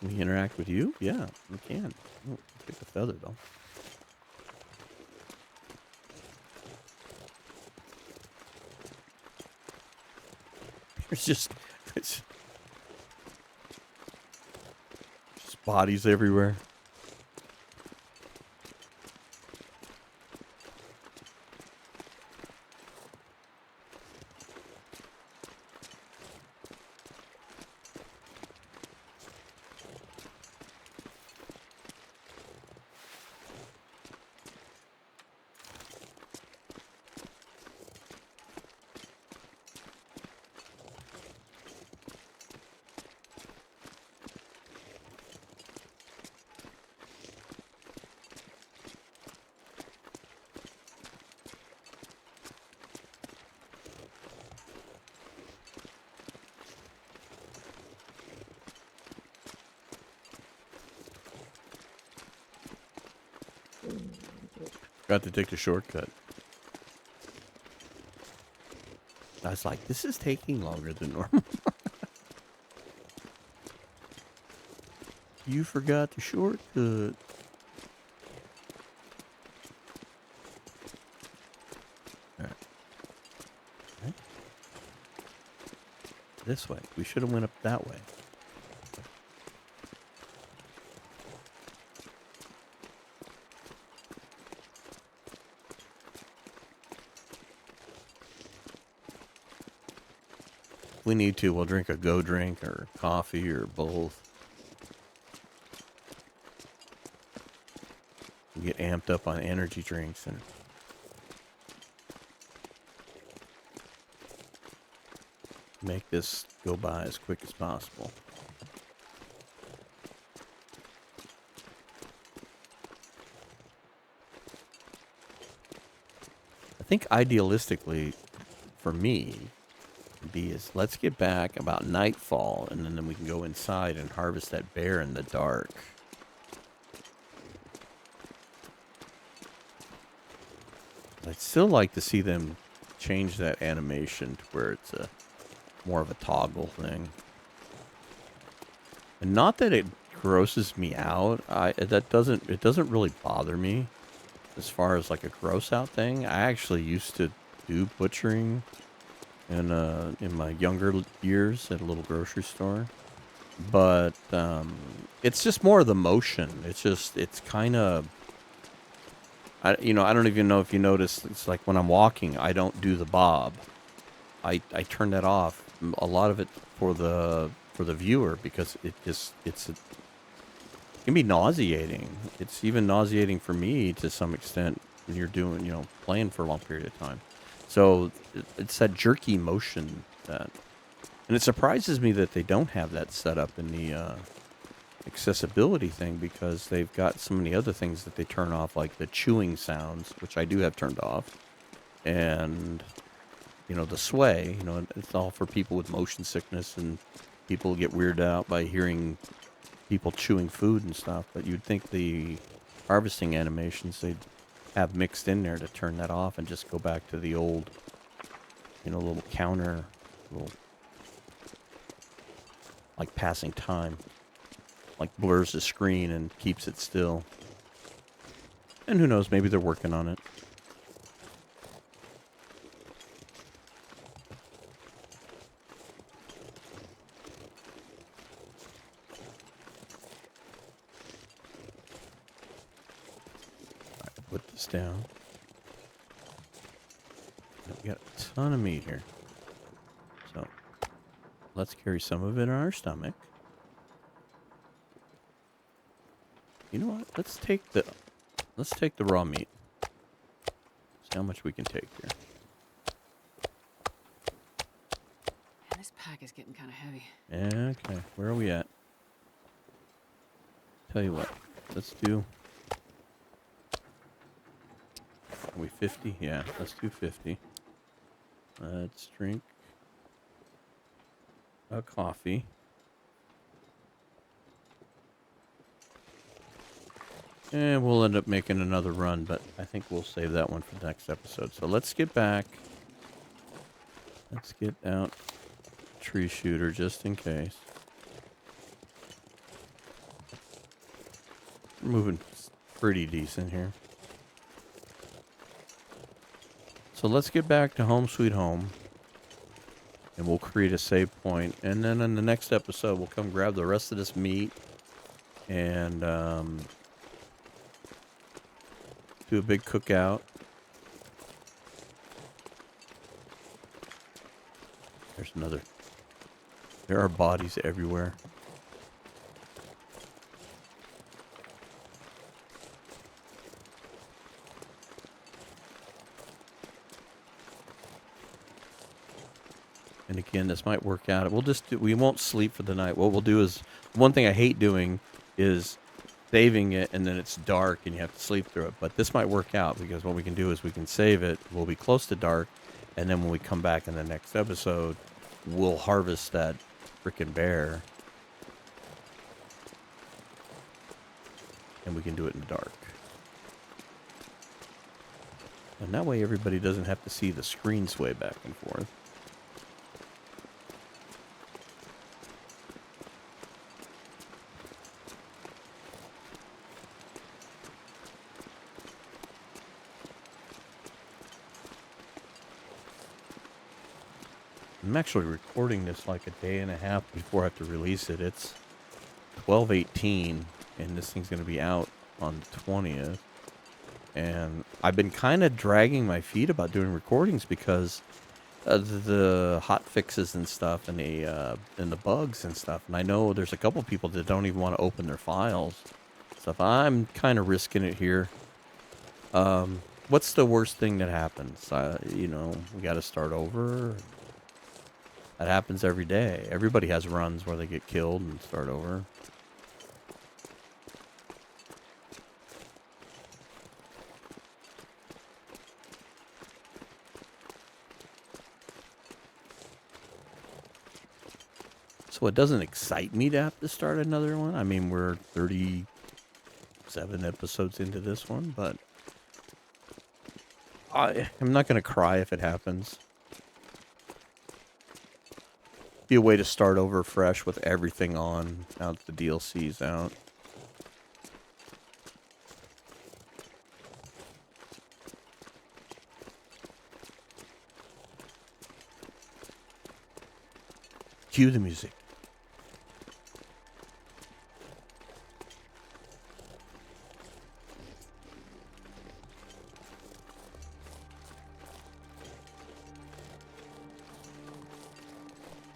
Can we interact with you? Yeah, we can. Oh, pick the feather though. It's just bodies everywhere. Got to take the shortcut. I was like, this is taking longer than normal. You forgot the shortcut. Alright. Okay. This way. We should have went up that way. If we need to, we'll drink a go drink or coffee or both. We get amped up on energy drinks and make this go by as quick as possible. I think idealistically, for me, let's get back about nightfall, and then we can go inside and harvest that bear in the dark. I'd still like to see them change that animation to where it's more of a toggle thing. And not that it grosses me out. It doesn't really bother me as far as like a gross out thing. I actually used to do butchering in my younger years at a little grocery store, but it's just more of the motion. It's kind of, I don't even know if you noticed. It's like when I'm walking, I don't do the bob. I turn that off. A lot of it for the viewer, because it can be nauseating. It's even nauseating for me to some extent when you're doing, playing for a long period of time. So it's that jerky motion and it surprises me that they don't have that set up in the accessibility thing, because they've got so many other things that they turn off, like the chewing sounds, which I do have turned off, and the sway. It's all for people with motion sickness, and people get weirded out by hearing people chewing food and stuff. But you'd think the harvesting animations they'd have mixed in there to turn that off and just go back to the old, little counter, little, like passing time, like blurs the screen and keeps it still. And who knows, maybe they're working on it. Put this down. We got a ton of meat here. So let's carry some of it on our stomach. You know what? Let's take the raw meat. See how much we can take here. Man, this pack is getting kind of heavy. Okay, where are we at? Tell you what, let's do. Are we 50? Yeah, let's do 50. Let's drink a coffee. And we'll end up making another run, but I think we'll save that one for the next episode. So let's get back. Let's get out tree shooter just in case. We're moving pretty decent here. So let's get back to home sweet home, and we'll create a save point, and then in the next episode we'll come grab the rest of this meat and do a big cookout. There's another. There are bodies everywhere. And again, this might work out. We won't sleep for the night. What we'll do is, one thing I hate doing is saving it and then it's dark and you have to sleep through it. But this might work out, because what we can do is we can save it. We'll be close to dark, and then when we come back in the next episode, we'll harvest that freaking bear, and we can do it in the dark. And that way everybody doesn't have to see the screen sway back and forth. I'm actually recording this like a day and a half before I have to release it. It's 12/18, and this thing's going to be out on the 20th. And I've been kind of dragging my feet about doing recordings because of the hot fixes and stuff, and the bugs and stuff. And I know there's a couple people that don't even want to open their files. Stuff. I'm kind of risking it here. What's the worst thing that happens? You know, we got to start over. That happens every day. Everybody has runs where they get killed and start over. So it doesn't excite me to have to start another one. I mean, we're 37 episodes into this one, but I'm not going to cry if it happens. Be a way to start over fresh with everything on now that the DLC's out. Cue the music.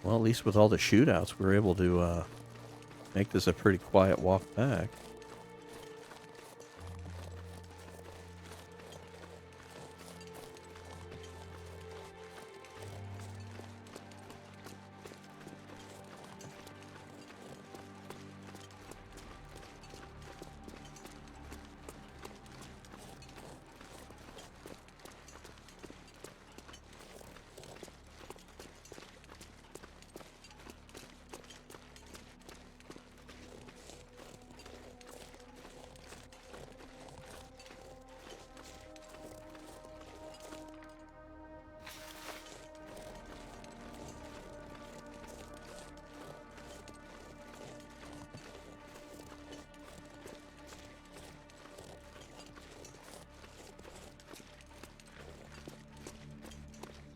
Well, at least with all the shootouts, we were able to make this a pretty quiet walk back.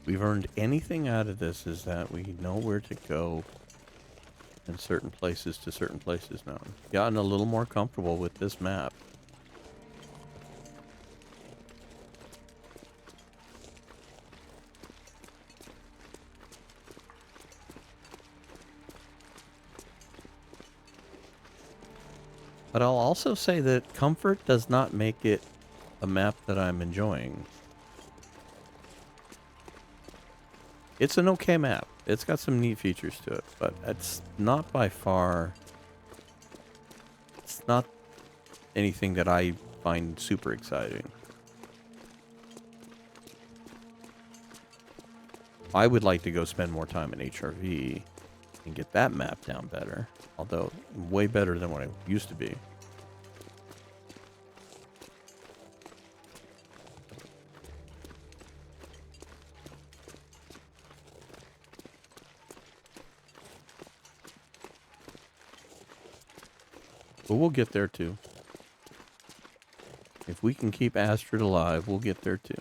We've earned anything out of this is that we know where to go in certain places to certain places now. Gotten a little more comfortable with this map. But I'll also say that comfort does not make it a map that I'm enjoying. It's an okay map. It's got some neat features to it, but it's not by far... It's not anything that I find super exciting. I would like to go spend more time in HRV and get that map down better. Although, way better than what I used to be. But we'll get there too. If we can keep Astrid alive, we'll get there too.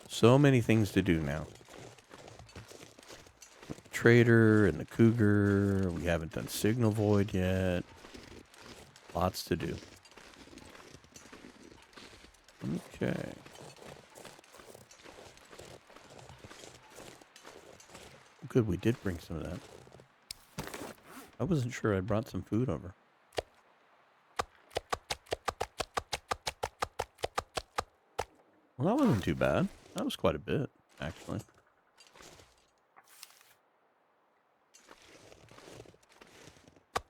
So many things to do now. Trader and the Cougar. We haven't done Signal Void yet. Lots to do. Okay. Good, we did bring some of that. I wasn't sure I brought some food over. Well, that wasn't too bad. That was quite a bit, actually. I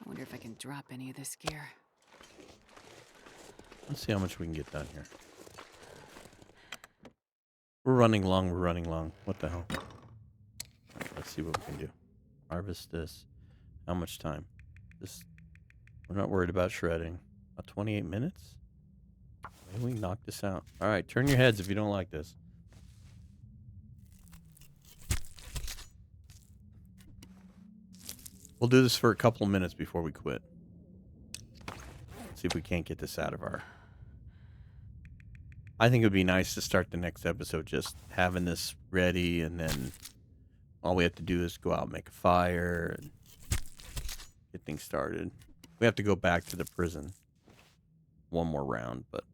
wonder if I can drop any of this gear. Let's see how much we can get done here. We're running long, we're running long. What the hell? Let's see what we can do. Harvest this. How much time? This We're not worried about shredding. About 28 minutes? Maybe we can knock this out. All right, turn your heads if you don't like this. We'll do this for a couple of minutes before we quit. See if we can't get this out of our... I think it would be nice to start the next episode just having this ready, and then all we have to do is go out and make a fire and get things started. We have to go back to the prison one more round, but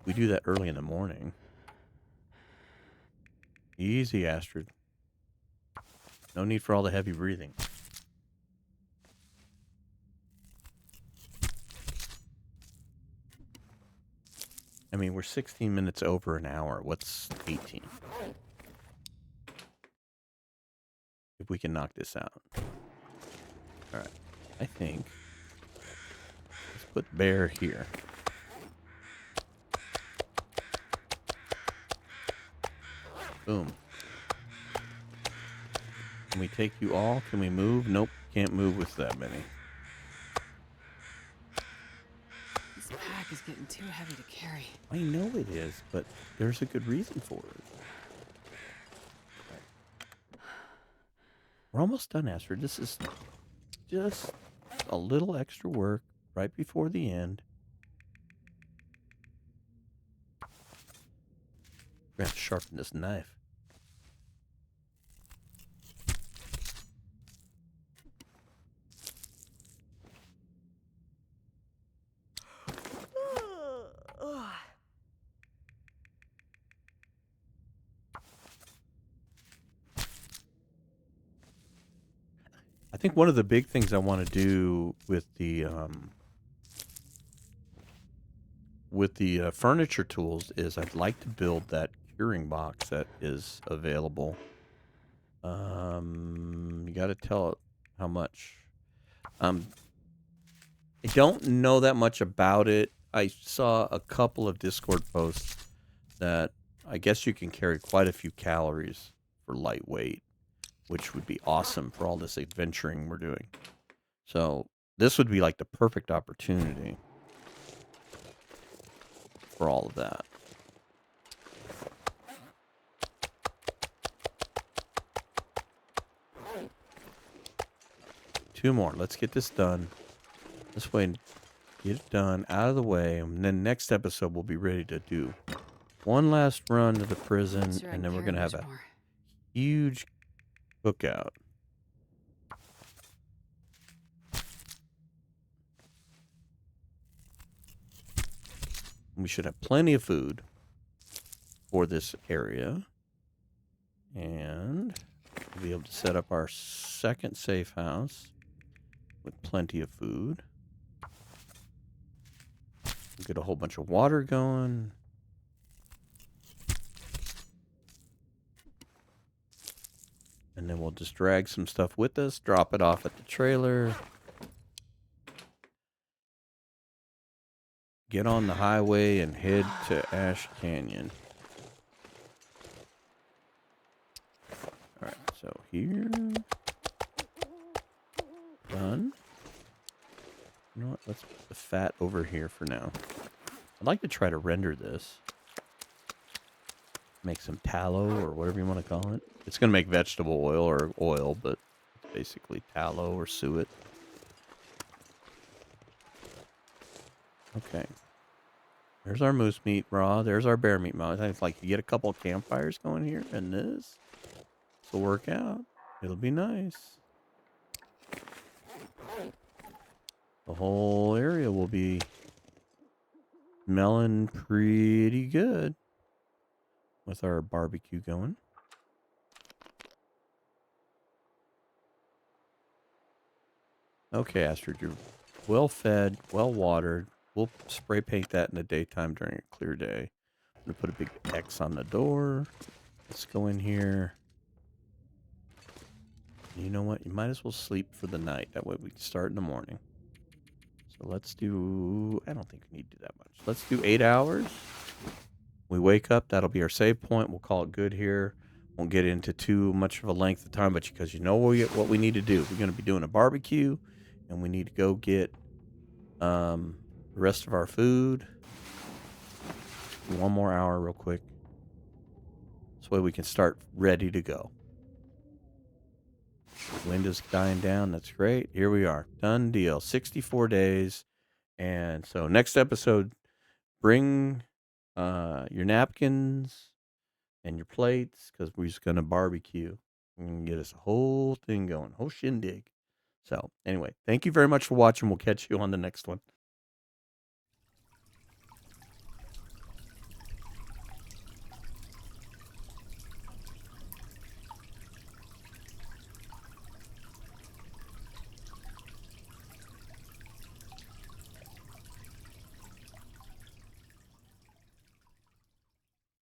we do that early in the morning. Easy, Astrid. No need for all the heavy breathing. I mean, we're 16 minutes over an hour. What's 18? If we can knock this out. All right. I think. Let's put bear here. Boom. Can we take you all? Can we move? Nope. Can't move with that many. This pack is getting too heavy to carry. I know it is, but there's a good reason for it. We're almost done, Astrid. This is just a little extra work right before the end. We're going to have to sharpen this knife. I think one of the big things I want to do with the furniture tools is I'd like to build that curing box that is available. You got to tell it how much. I don't know that much about it. I saw a couple of Discord posts that I guess you can carry quite a few calories for lightweight, which would be awesome for all this adventuring we're doing. So this would be like the perfect opportunity for all of that. Two more. Let's get this done. This way, get it done, out of the way, and then next episode we'll be ready to do one last run to the prison, Sure, and then we're going to have a huge cookout. We should have plenty of food for this area. And we'll be able to set up our second safe house with plenty of food. We'll get a whole bunch of water going. And then we'll just drag some stuff with us, drop it off at the trailer. Get on the highway and head to Ash Canyon. Alright, so here. Done. You know what? Let's put the fat over here for now. I'd like to try to render this. Make some tallow or whatever you want to call it. It's going to make vegetable oil or oil, but it's basically tallow or suet. Okay. There's our moose meat raw. There's our bear meat raw. It's like you get a couple of campfires going here, and this will work out. It'll be nice. The whole area will be smelling pretty good with our barbecue going. Okay, Astrid, you're well fed, well watered. We'll spray paint that in the daytime during a clear day. I'm going to put a big X on the door. Let's go in here. You know what? You might as well sleep for the night. That way we can start in the morning. So let's do... I don't think we need to do that much. Let's do 8 hours. We wake up. That'll be our save point. We'll call it good here. Won't get into too much of a length of time, but because you know what we need to do. We're going to be doing a barbecue, and we need to go get the rest of our food. One more hour real quick. This way we can start ready to go. Wind is dying down. That's great. Here we are. Done deal. 64 days. And so next episode, bring your napkins and your plates, because we're just going to barbecue and get us a whole thing going, whole shindig. So anyway, thank you very much for watching. We'll catch you on the next one.